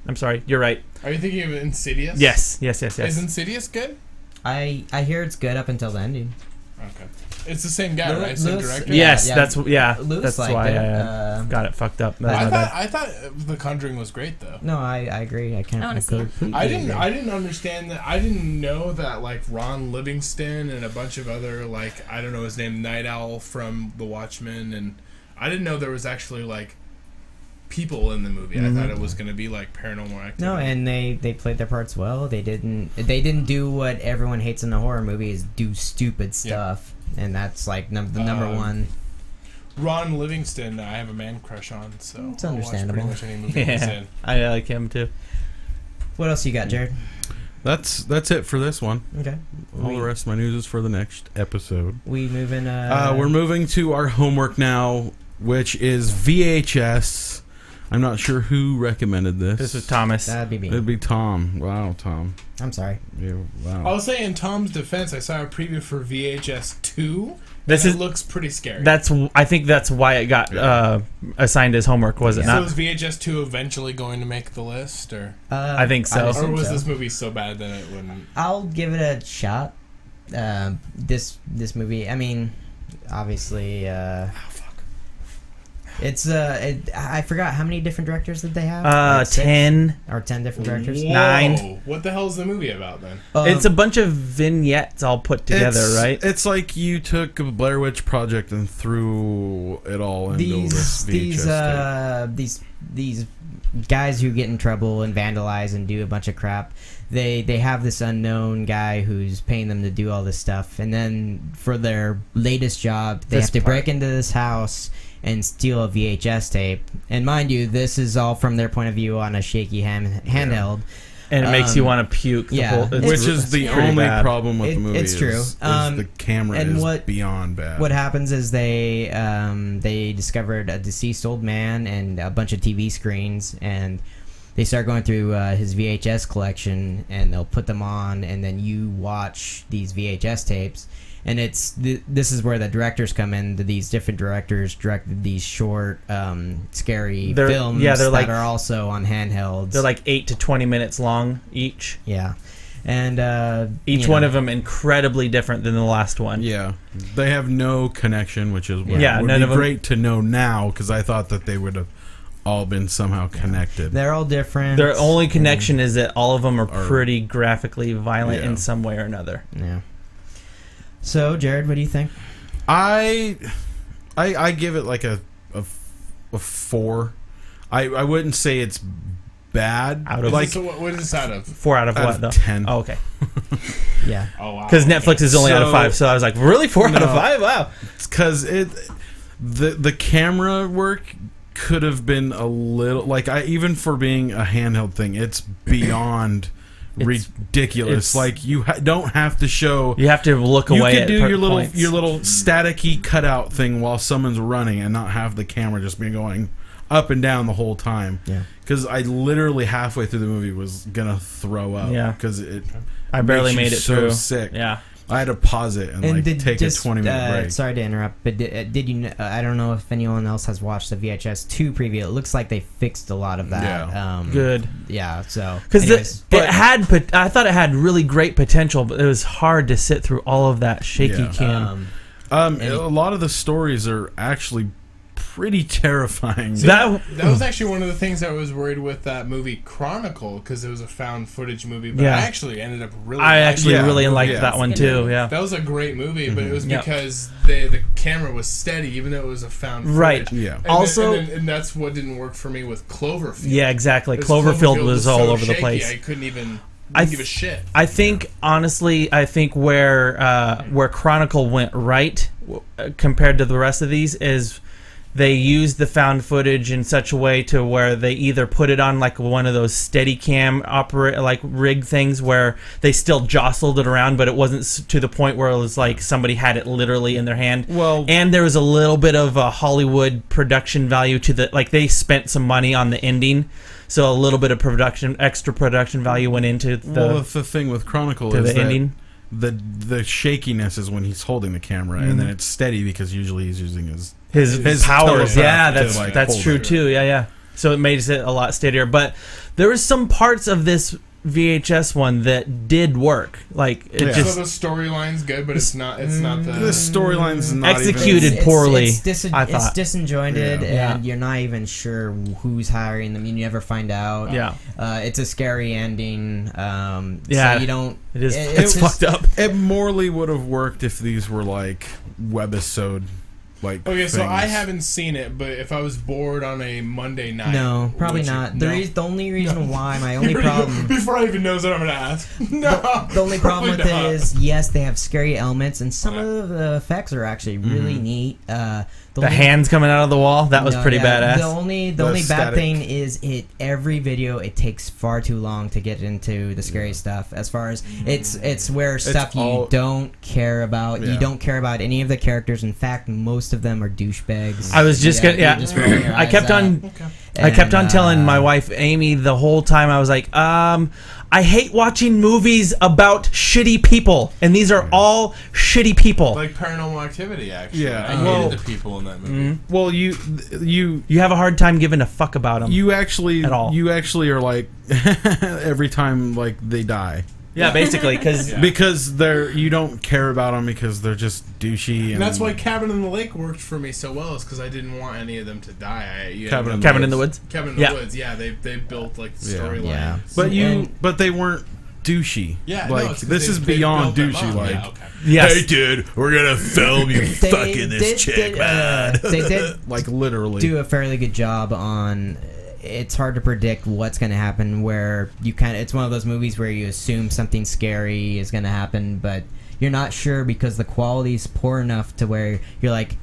You're right. Are you thinking of Insidious? Yes. Is Insidious good? I hear it's good up until the ending. Okay. It's the same guy, right? Same director? Yes, that's Lewis why I got it fucked up. I thought The Conjuring was great though. No, I agree. I didn't understand that. I didn't know that like Ron Livingston and a bunch of other like I don't know his name, Night Owl from The Watchmen, and I didn't know there was actually like people in the movie. I thought it was going to be like Paranormal Activity. No, and they played their parts well. They didn't do what everyone hates in a horror movie is do stupid stuff. And that's like the number one. Ron Livingston, I have a man crush on, so it's understandable. I'll watch pretty much any movie he's in. I like him too. What else you got, Jared? That's it for this one. Okay. All the rest of my news is for the next episode. We moving. We're moving to our homework now, which is VHS. I'm not sure who recommended this. This was Thomas. That'd be me. It'd be Tom. Wow, Tom. I'm sorry. Yeah, wow. I'll say in Tom's defense, I saw a preview for VHS 2. It looks pretty scary. I think that's why it got assigned as homework, was it not? So is VHS 2 eventually going to make the list, or? I think so. Or was this movie so bad that it wouldn't? I'll give it a shot. This movie, I mean, obviously. It's I forgot how many different directors did they have? Like 10 or 10 different directors. Whoa. 9. What the hell is the movie about then? It's a bunch of vignettes all put together, right? It's like you took a Blair Witch Project and threw it all into this VHS these guys who get in trouble and vandalize and do a bunch of crap. They have this unknown guy who's paying them to do all this stuff, and then for their latest job, they have to break into this house and steal a VHS tape. And mind you, this is all from their point of view on a shaky handheld. And it makes you want to puke. Which is the only problem with the movie. It's true. Is the camera is beyond bad. What happens is they discovered a deceased old man and a bunch of TV screens, and they start going through his VHS collection, and they'll put them on, and then you watch these VHS tapes. And this is where the directors come in. These different directors directed these short, scary films that are also on handhelds. They're like 8 to 20 minutes long each. Yeah. And each one of them incredibly different than the last one. Yeah. They have no connection, which is would none be of them. great to know now, because I thought that they would have all been somehow connected. They're all different. Their only connection is that all of them are pretty graphically violent in some way or another. Yeah. So, Jared, what do you think? I give it like a 4. I wouldn't say it's bad. Out of so what is this out of? 4 out of what though? 10. Oh, okay. Yeah. Oh wow. Because Netflix is only out of 5, so I was like, really 4 out of 5? Wow. It's because the camera work could have been a little even for being a handheld thing, it's beyond. Ridiculous. Like you don't have to show. You have to look away. You can do your little staticky cutout thing while someone's running and not have the camera just be going up and down the whole time. Yeah. Because I literally halfway through the movie was gonna throw up. Yeah. Because I barely made it through. Sick. Yeah. I had to pause it and take a 20-minute break. Sorry to interrupt, but did you? I don't know if anyone else has watched the VHS 2 preview. It looks like they fixed a lot of that. Yeah. Good. Yeah. So because I thought it had really great potential, but it was hard to sit through all of that shaky cam. A lot of the stories are actually pretty terrifying. See, that was actually one of the things I was worried with that movie Chronicle, because it was a found footage movie, but I actually ended up really really liked that one too. Yeah, that was a great movie, but it was because the camera was steady even though it was a found footage. Right. Yeah. And that's what didn't work for me with Cloverfield. Yeah, exactly. Cloverfield was all so over the shaky, place. I couldn't even give a shit. I think honestly, where Chronicle went right compared to the rest of these is they used the found footage in such a way to where they either put it on like one of those Steadicam rig things where they still jostled it around, but it wasn't to the point where it was like somebody had it literally in their hand. Well, and there was a little bit of a Hollywood production value to the, like they spent some money on the ending, so a little bit of extra production value went into the. Well, the thing with Chronicle is the ending. The shakiness is when he's holding the camera, and then it's steady because usually he's using his powers. Yeah, to, that's true too. Yeah. So it makes it a lot steadier. But there was some parts of this VHS one that did work. Like it just so the storyline's good, but it's not the storyline's not executed poorly. It's disjointed, and you're not even sure who's hiring them. You never find out. Yeah, it's a scary ending. So you don't. It's fucked up. It morally would have worked if these were like webisode. Okay, so I haven't seen it, but if I was bored on a Monday night, no, probably not. The only reason why my only problem before I even knows what I'm gonna ask. No, the only problem with it is yes, they have scary elements, and some of the effects are actually really neat. The hands coming out of the wall, that was pretty badass. The only bad thing is every video it takes far too long to get into the scary stuff. As far as it's where stuff you don't care about. You don't care about any of the characters. In fact, most of them are douchebags. I was just I kept on telling my wife Amy the whole time. I was like, I hate watching movies about shitty people, and these are all shitty people. Like Paranormal Activity, actually. Yeah, I hated the people in that movie. Well, you have a hard time giving a fuck about them. You actually are like every time like they die. Yeah, basically, because you don't care about them because they're just douchey. And that's why Cabin in the Lake worked for me so well, is because I didn't want any of them to die. Cabin in the Woods. Cabin in the Woods. Yeah, they built like the storyline. Yeah. But they weren't douchey. Yeah, like this is beyond douchey. Like, hey dude, we're gonna film you fucking this chick, man. They did like literally do a fairly good job on. It's hard to predict what's going to happen. Where you it's one of those movies where you assume something scary is going to happen, but you're not sure because the quality's poor enough to where you're like,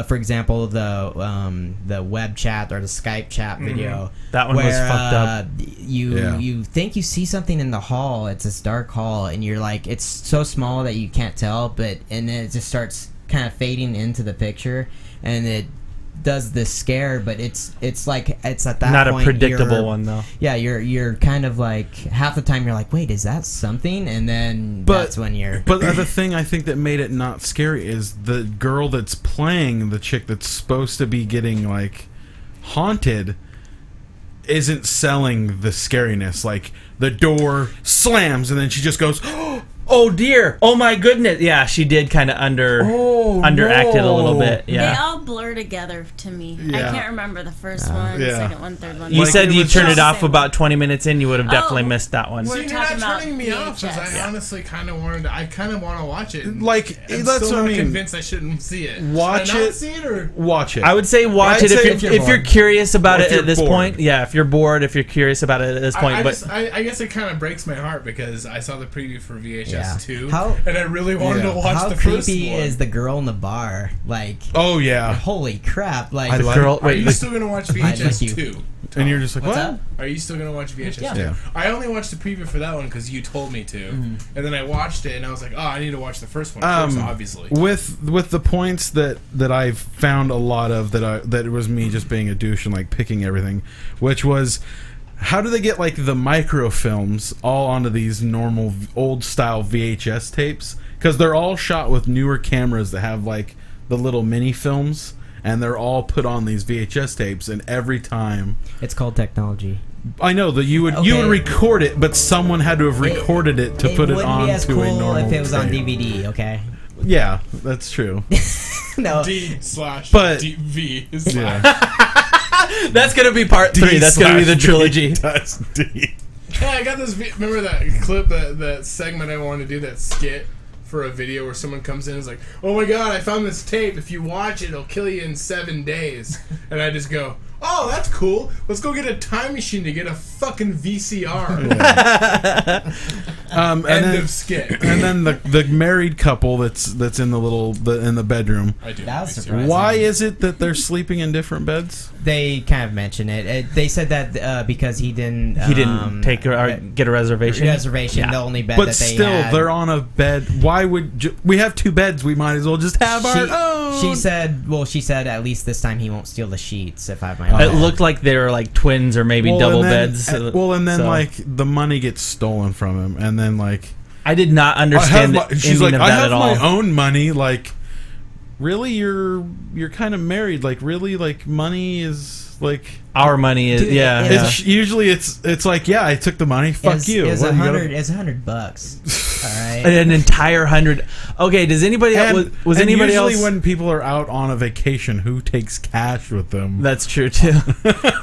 for example, the web chat or the Skype chat video. That one was fucked up. You think you see something in the hall. It's this dark hall, and you're like, it's so small that you can't tell, and then it just starts kind of fading into the picture, and it does this scare, but it's like it's at that not point, a predictable one though. Yeah, you're kind of like half the time you're like, wait, is that something? And then that's when you're. But the thing I think that made it not scary is the girl that's playing the chick that's supposed to be getting like haunted isn't selling the scariness. Like the door slams and then she just goes. Oh dear! Oh my goodness! Yeah, she did kind of underacted a little bit. Yeah, they all blur together to me. I can't remember the first one, second one, third one. You said you turned it off about 20 minutes in. You would have definitely missed that one. See, you're not turning me off because I honestly kind of wanted. I kind of want to watch it. Like that's what I mean. Convinced I shouldn't see it. Watch it. See it or watch it. I would say watch it if you're curious about it at this point. Yeah, if you're bored, if you're curious about it at this point. I guess it kind of breaks my heart because I saw the preview for VHS. Too, and I really wanted to watch the first one. How creepy is the girl in the bar? Like, oh yeah, holy crap! Like, the girl. Are you still gonna watch VHS 2? And you're just like, what? Are you still gonna watch VHS 2? Yeah. I only watched the preview for that one because you told me to, and then I watched it and I was like, oh, I need to watch the first one first, obviously. With the points that I've found a lot of that it was me just being a douche and like picking everything, which was. How do they get like the microfilms all onto these normal old style VHS tapes? Because they're all shot with newer cameras that have like the little mini films, and they're all put on these VHS tapes. And every time, it's called technology. I know that you would record it, but someone had to have recorded it to put it on to a normal. If it was on tape. DVD, okay. Yeah, that's true. No. D/V. That's gonna be part 3. That's gonna be the trilogy. Yeah, I got this. Remember that clip, that segment I wanted to do, that skit for a video where someone comes in and is like, "Oh my god, I found this tape. If you watch it, it'll kill you in 7 days." And I just go, oh, that's cool. Let's go get a time machine to get a fucking VCR. End of skit. And then the married couple that's in the bedroom. I do. That was surprising. Why is it that they're sleeping in different beds? They kind of mention it. They said that because he didn't take or get a reservation. The only bed but that they still, had. they're on a bed. Why would we have 2 beds? We might as well just have our own. She said at least this time he won't steal the sheets. If I have my It looked like they were like twins or maybe double beds. Like the money gets stolen from him, and then like I did not understand. She's like, I have my all. own money. Like, really, you're kind of married. Like, really, like money is like our money is. Dude, It's usually it's like, yeah, I took the money. Fuck you. It's $100. All right, an entire 100. Okay, does anybody else? Was anybody else? Usually when people are out on a vacation, who takes cash with them? That's true too.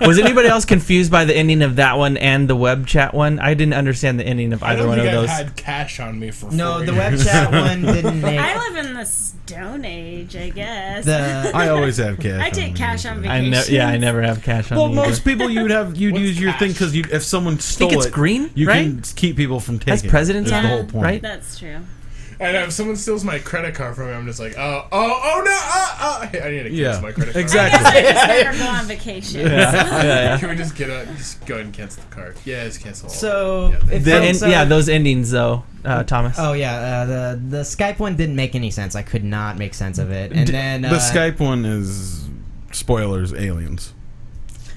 Was anybody else confused by the ending of that one and the web chat one? I didn't understand the ending of either one of those. I had cash on me for no. free. The web chat one didn't make. I live in the Stone Age, I guess. I always have cash. I take cash on vacation. I never have cash on. Well, me most people you'd use your thing because if someone stole it's green, you right? can keep people from taking. That's president's That's the whole point, right? That's true. And if someone steals my credit card from me, I'm just like, oh no, I need to cancel my credit card. Exactly. I guess I just never go on vacation. Can we just just go ahead and cancel the card? Yeah, just cancel. So those endings though, Thomas. Oh yeah, the Skype one didn't make any sense. I could not make sense of it. And then the Skype one is spoilers, aliens.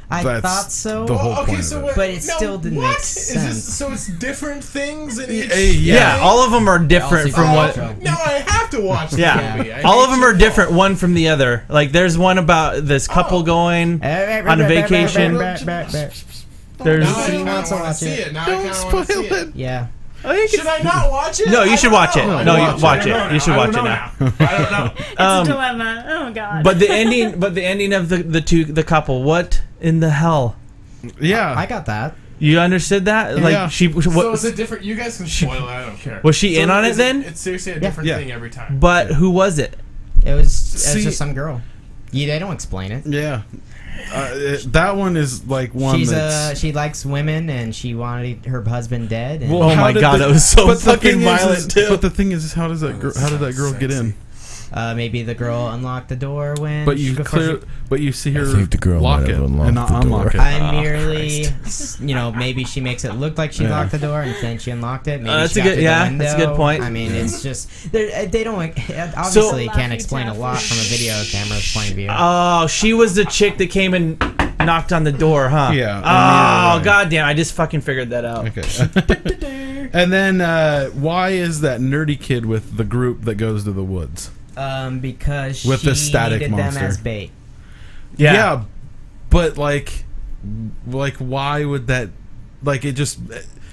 I thought so. The whole point of it. But it still didn't make sense. So it's different things in each. Yeah, all of them are different from what. No, I have to watch the movie. All of them are different one from the other. Like there's one about this couple going on a vacation. There's. He wants to watch it. Don't spoil it. Yeah. Should I not watch it? No, you should watch it. No, you watch it. You should watch it now. I don't know. It's a dilemma. Oh god. But the ending of the couple. What in the hell? Yeah, I got that. You understood that? Like yeah. So is it different? You guys can spoil it. I don't care. Was she in on it then? It's seriously a different thing every time. But who was it? It was just some girl. Yeah, they don't explain it. Yeah. That one is like one. She likes women and she wanted her husband dead. And oh my god, that was so fucking violent too. But the thing is, how did that girl get in? Maybe the girl unlocked the door when. But you see her the lock it and not unlock it. I merely, maybe she makes it look like she locked the door and then she unlocked it. Maybe that's a good point. I mean, it's just they don't obviously can't explain a lot from a video camera's point of view. Oh, she was the chick that came and knocked on the door, huh? Yeah. Oh, goddamn! I just fucking figured that out. Okay. And then why is that nerdy kid with the group that goes to the woods? Because with she the static needed monster them as bait. Yeah, but like why would that? Like it just.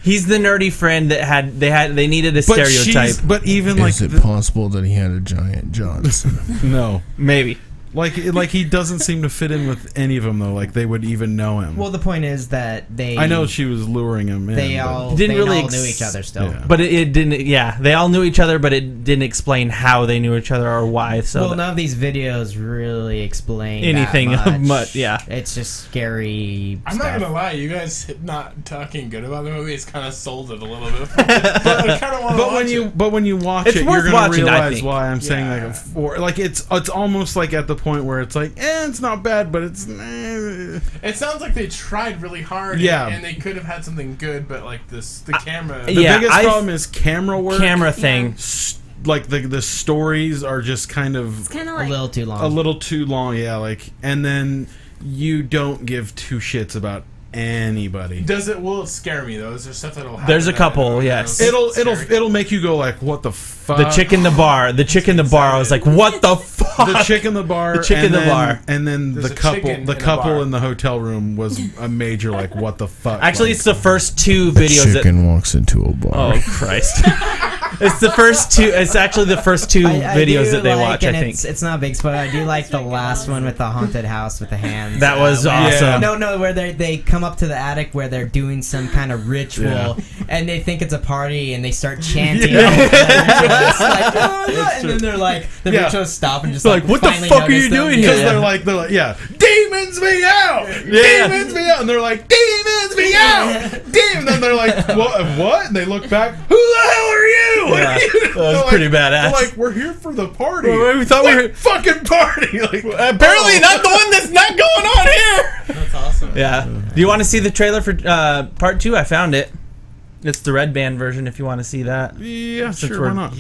He's the nerdy friend that they needed a stereotype. But even is it possible that he had a giant Johnson? No, maybe. Like he doesn't seem to fit in with any of them though. Like they would even know him. Well, the point is that they. I know she was luring him in. They all knew each other still. Yeah. But it didn't. Yeah, they all knew each other, but it didn't explain how they knew each other or why. So none of these videos really explain anything that much. Yeah, it's just scary. I'm not gonna lie, you guys not talking good about the movie. It's kind of sold it a little bit. But I kind of want to watch it. But when you watch it's it, worth you're gonna watching, realize why I'm saying it's almost like at the point where it's like, it's not bad, but it's. It sounds like they tried really hard. Yeah, and they could have had something good, but like the camera. The biggest problem is camera work. Camera thing. Like the stories are just kind of like a little too long. A little too long, yeah. Like, and then you don't give two shits about anybody. Will it scare me though? Is there stuff that'll happen? There's a couple, yes. It'll make you go like, what the fuck? The chick in the bar. I was like, what the fuck? The chick in the bar. And then There's the couple in the hotel room was a major like, what the fuck? Actually, it's the first two videos. Chicken walks into a bar. Oh Christ! It's the first two. It's actually the first two videos that they watch. I think it's not a big spoiler. I do like the last one with the haunted house with the hands. That was awesome. No, where they come up to the attic where they're doing some kind of ritual and they think it's a party and they start chanting. And then they're like, the rituals stop and just like what the fuck are you doing here? Because they're like, demons. demons me out! Yeah. Demons me out! And they're like, demons me out! Demons! And they're like, what? And they look back, who the hell are you? What Yeah, are you? that was pretty badass. They're like, we're here for the party. Well, we thought we were fucking party. Like, apparently not the one that's not going on here. That's awesome. Yeah. Do you want to see the trailer for part 2? I found it. It's the red band version if you want to see that. Yeah, Since sure, we're why not?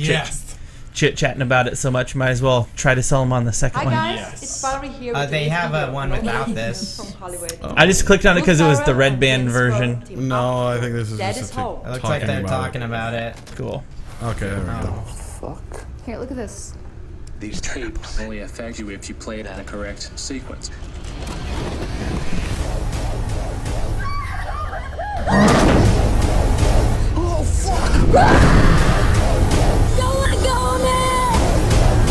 chit-chatting about it so much, might as well try to sell them on the second one. Hi guys, it's Valerie here. They have a one without this. From Hollywood. I just clicked on it because it was the red band version. No, I think this is That just is hope. It looks like they're talking about it. Cool. Okay, there we go. Fuck. Here, look at this. These tapes only affect you if you play it in the correct sequence. Oh, fuck! Don't let go of me!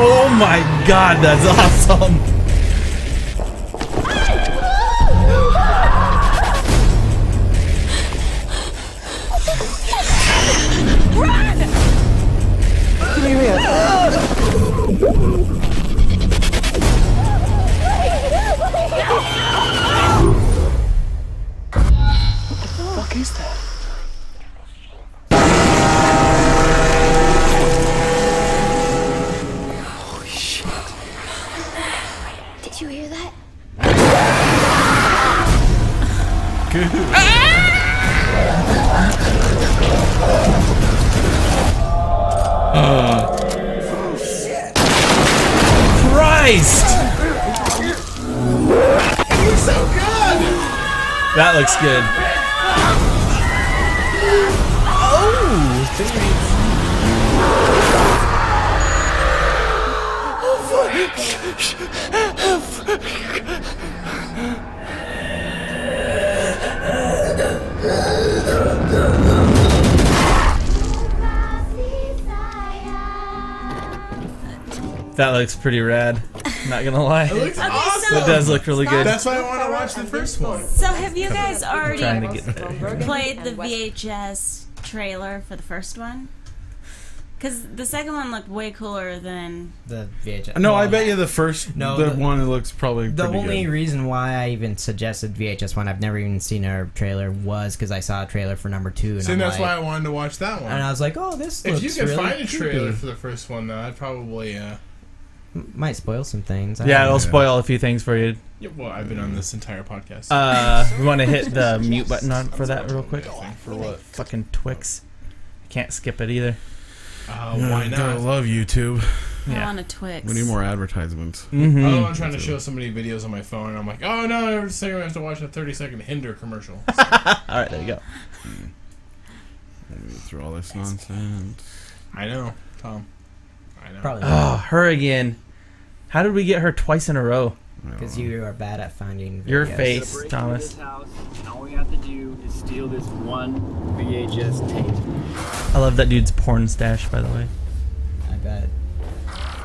Oh my god, that's awesome! Give me your hand. What the fuck is that? Oh, shit. Did you hear that? Christ! It looks so good! That looks good. That looks pretty rad. Not gonna lie. It looks awesome. It does look really good. That's why I want to watch the first one. So have you guys already Trying to get played the VHS trailer for the first one? Because the second one looked way cooler than the VHS. No, I bet you the first No, the the- one looks probably The pretty only good. reason why I even suggested VHS one, I've never even seen a trailer, was because I saw a trailer for number 2. And See, I'm that's like, why I wanted to watch that one. And I was like, oh, this looks If you could really find a trailer creepy. for the first one, though, I'd probably. Might spoil some things. I Yeah, don't it'll know. spoil a few things for you. Yeah, well, I've been on this entire podcast. We want to hit the mute button on for that real quick. For what? Fucking Twix. I can't skip it either. Why not? I love YouTube. I want a Twix. We need more advertisements. Mm-hmm. Oh, I'm trying to show somebody videos on my phone, and I'm like, oh no, every second I have to watch a 30-second Hinder commercial. Alright, there you go. Through all this nonsense. I know, Tom. I know. Probably Oh, her again. How did we get her twice in a row? because you are bad at finding Your videos. face, Break into Thomas. this house, and all we have to do is steal this one VHS tape. I love that dude's porn stash, by the way. I bet.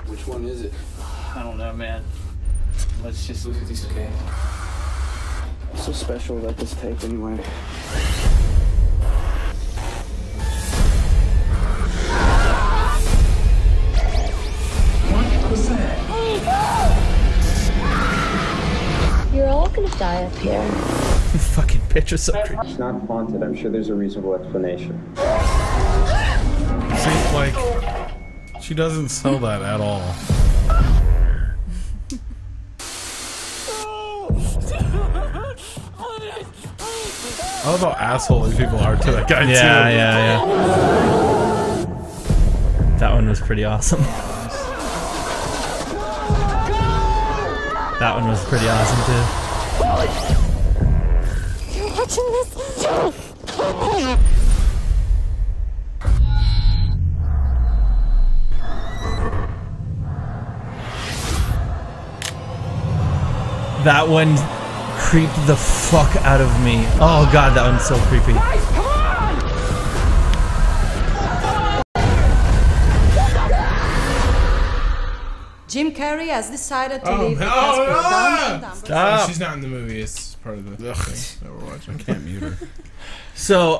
Which one is it? I don't know, man. Let's just look at these. Okay. What's so special about this tape anyway? You're all gonna die up here. Fucking bitch is so creepy. It's not haunted. I'm sure there's a reasonable explanation. See, like, she doesn't sell that at all. I love how asshole these people are to that guy too. Yeah. That one was pretty awesome. That one was pretty awesome too. You're watching this. That one creeped the fuck out of me. Oh god, that one's so creepy. Jim Carrey has decided to leave. Stop! She's not in the movie. It's part of the thing that we're watching. I can't mute her. So,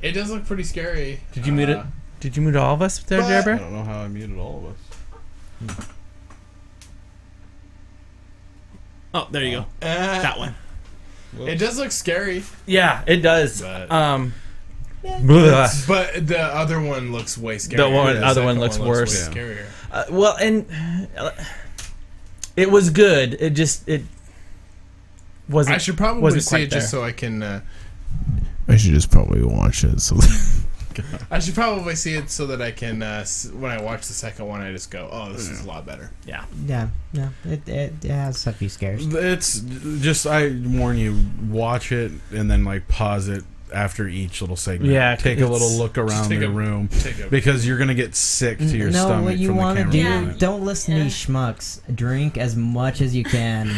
it does look pretty scary. Did you mute it? Did you mute all of us there, Jerry Bear? I don't know how I muted all of us. Oh, there you go. That one. It does look scary. Yeah, it does. But, Bleh. but the other one looks way scarier. The other one looks worse. Way scarier. Well, and it was good. It wasn't. I should probably see it just so I can. I should just probably watch it. So I should probably see it so that I can. When I watch the second one, I just go, "Oh, this is a lot better." Yeah. Yeah. No, it has a few scares. It's just, I warn you, watch it and then like pause it after each little segment. Yeah, take a little look around the room because you're gonna get sick to your stomach. What you want to do? Don't listen to these schmucks. Drink as much as you can,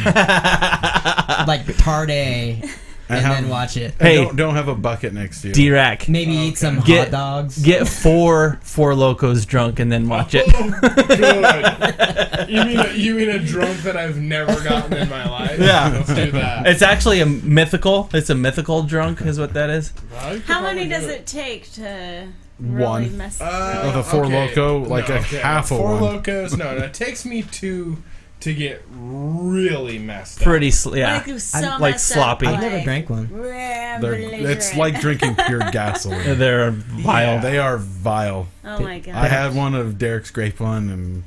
like Tarday. And then watch it. Hey, don't have a bucket next to you. D-Rack. Maybe eat some hot dogs. Get four Locos drunk and then watch it. You mean a drunk that I've never gotten in my life? Yeah. Let's do that. It's actually a mythical. It's a mythical drunk is what that is. How many does it take to really mess with a Four Loko? Like a half of one. Four Locos? No, it takes me two to get really messed up. Pretty, yeah. Like sloppy. I've never drank one. It's like drinking pure gasoline. They're vile. Yeah, they are vile. Oh my god. I had one of Derek's grape one, and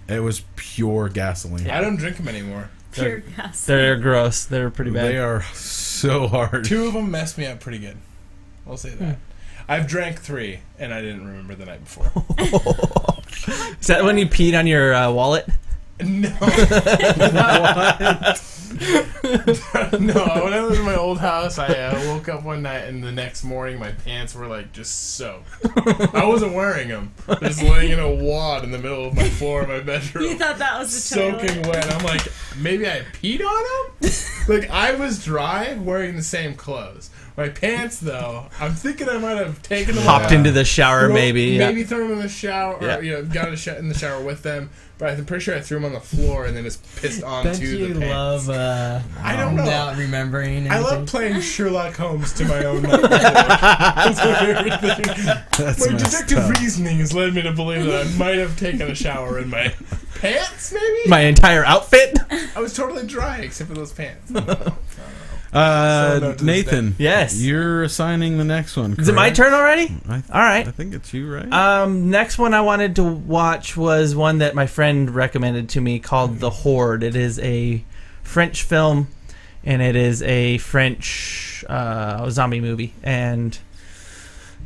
it was pure gasoline. I don't drink them anymore. Pure gasoline. They're gross. They're pretty bad. They are so hard. Two of them messed me up pretty good. I'll say that. I've drank 3, and I didn't remember the night before. Is that when you peed on your wallet? No. No, when I lived in my old house, I woke up one night and the next morning my pants were like just soaked. I wasn't wearing them. Just laying in a wad in the middle of my floor in my bedroom. You thought that was the soaking wet. I'm like, maybe I peed on them? Like, I was dry wearing the same clothes. My pants, though, I'm thinking I might have taken them Hopped into the shower, maybe. Maybe thrown them in the shower, or got in the shower with them. But I'm pretty sure I threw them on the floor and then just pissed onto the pants. Don't you love I don't know. Without remembering anything? I love playing Sherlock Holmes to my own night. That's my detective reasoning has led me to believe that I might have taken a shower in my pants, maybe? My entire outfit? I was totally dry except for those pants. I don't know. Nathan, yes, you're assigning the next one. Correct? Is it my turn already? All right, I think it's you, right? Next one I wanted to watch was one that my friend recommended to me called The Horde. It is a French film, and it is a French zombie movie, and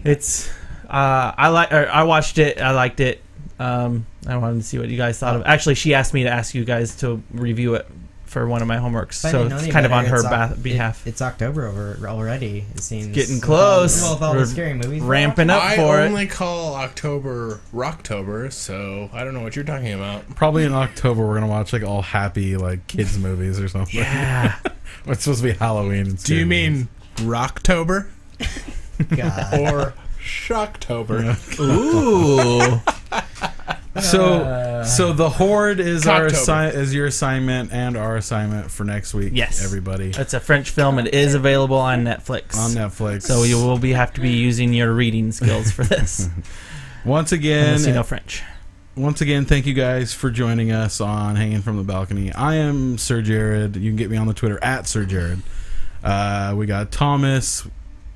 it's I watched it. I liked it. I wanted to see what you guys thought of it. Actually, she asked me to ask you guys to review it for one of my homeworks, so it's kind of on her behalf. It's October already. It seems getting close. With all the scary movies, ramping up for it. I only call October Rocktober, so I don't know what you're talking about. Probably in October we're gonna watch like all happy like kids movies or something. Yeah, it's supposed to be Halloween. Do you mean Rocktober? God. Or Shocktober? Ooh. So the Horde is your assignment and our assignment for next week. Yes, everybody. It's a French film. It is available on Netflix. So you will have to be using your reading skills for this. Once again, unless you know French. Once again, thank you guys for joining us on Hanging from the Balcony. I am Sir Jared. You can get me on the Twitter at Sir Jared. We got Thomas,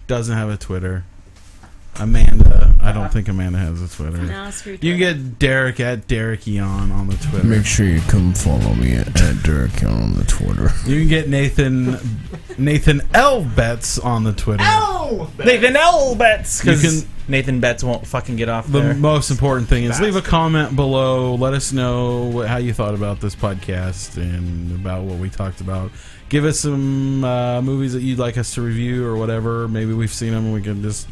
doesn't have a Twitter. Amanda, I don't think Amanda has a Twitter. No, screw you can get Derek at Derek Eon on the Twitter. Make sure you come follow me at Derek Eon on the Twitter. You can get Nathan L. Betts on the Twitter. Nathan L. Betts, because Nathan Betts won't fucking get off there. The most important thing is leave a comment below. Let us know how you thought about this podcast and about what we talked about. Give us some movies that you'd like us to review or whatever. Maybe we've seen them and we can just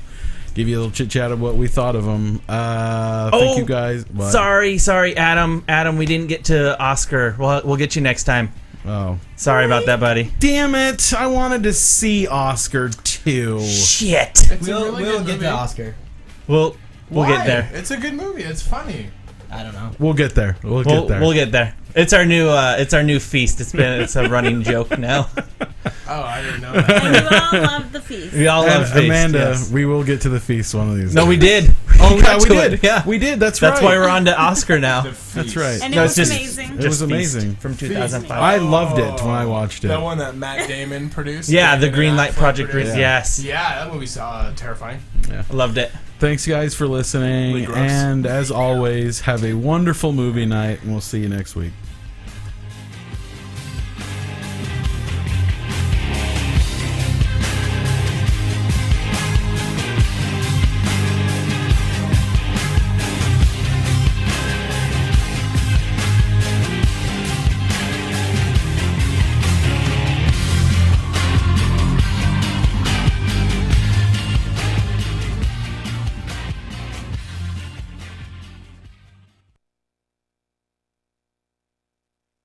give you a little chit chat of what we thought of them. Thank you guys. What? Sorry, Adam. Adam, we didn't get to Oscar. We'll get you next time. Oh, sorry about that, buddy. Damn it! I wanted to see Oscar too. Shit. We'll get to Oscar. We'll get there. It's a good movie. It's funny. I don't know. We'll get there. We'll get there. We'll get there. It's our new feast. It's a running joke now. Oh, I didn't know that. And you all love the feast. We all love feast. Amanda, yes. we will get to the feast one of these days. No, we did. Oh, yeah, we to did. it. Yeah, we did. That's right. That's why we're on to Oscar now. That's right. And it was amazing. It was amazing. From 2005. I loved it when I watched it. That one that Matt Damon produced. Yeah, the Green Light Project. Yes. Yeah, that movie's terrifying. Yeah. I loved it. Thanks, guys, for listening. Really gross. And as always, have a wonderful movie night, and we'll see you next week.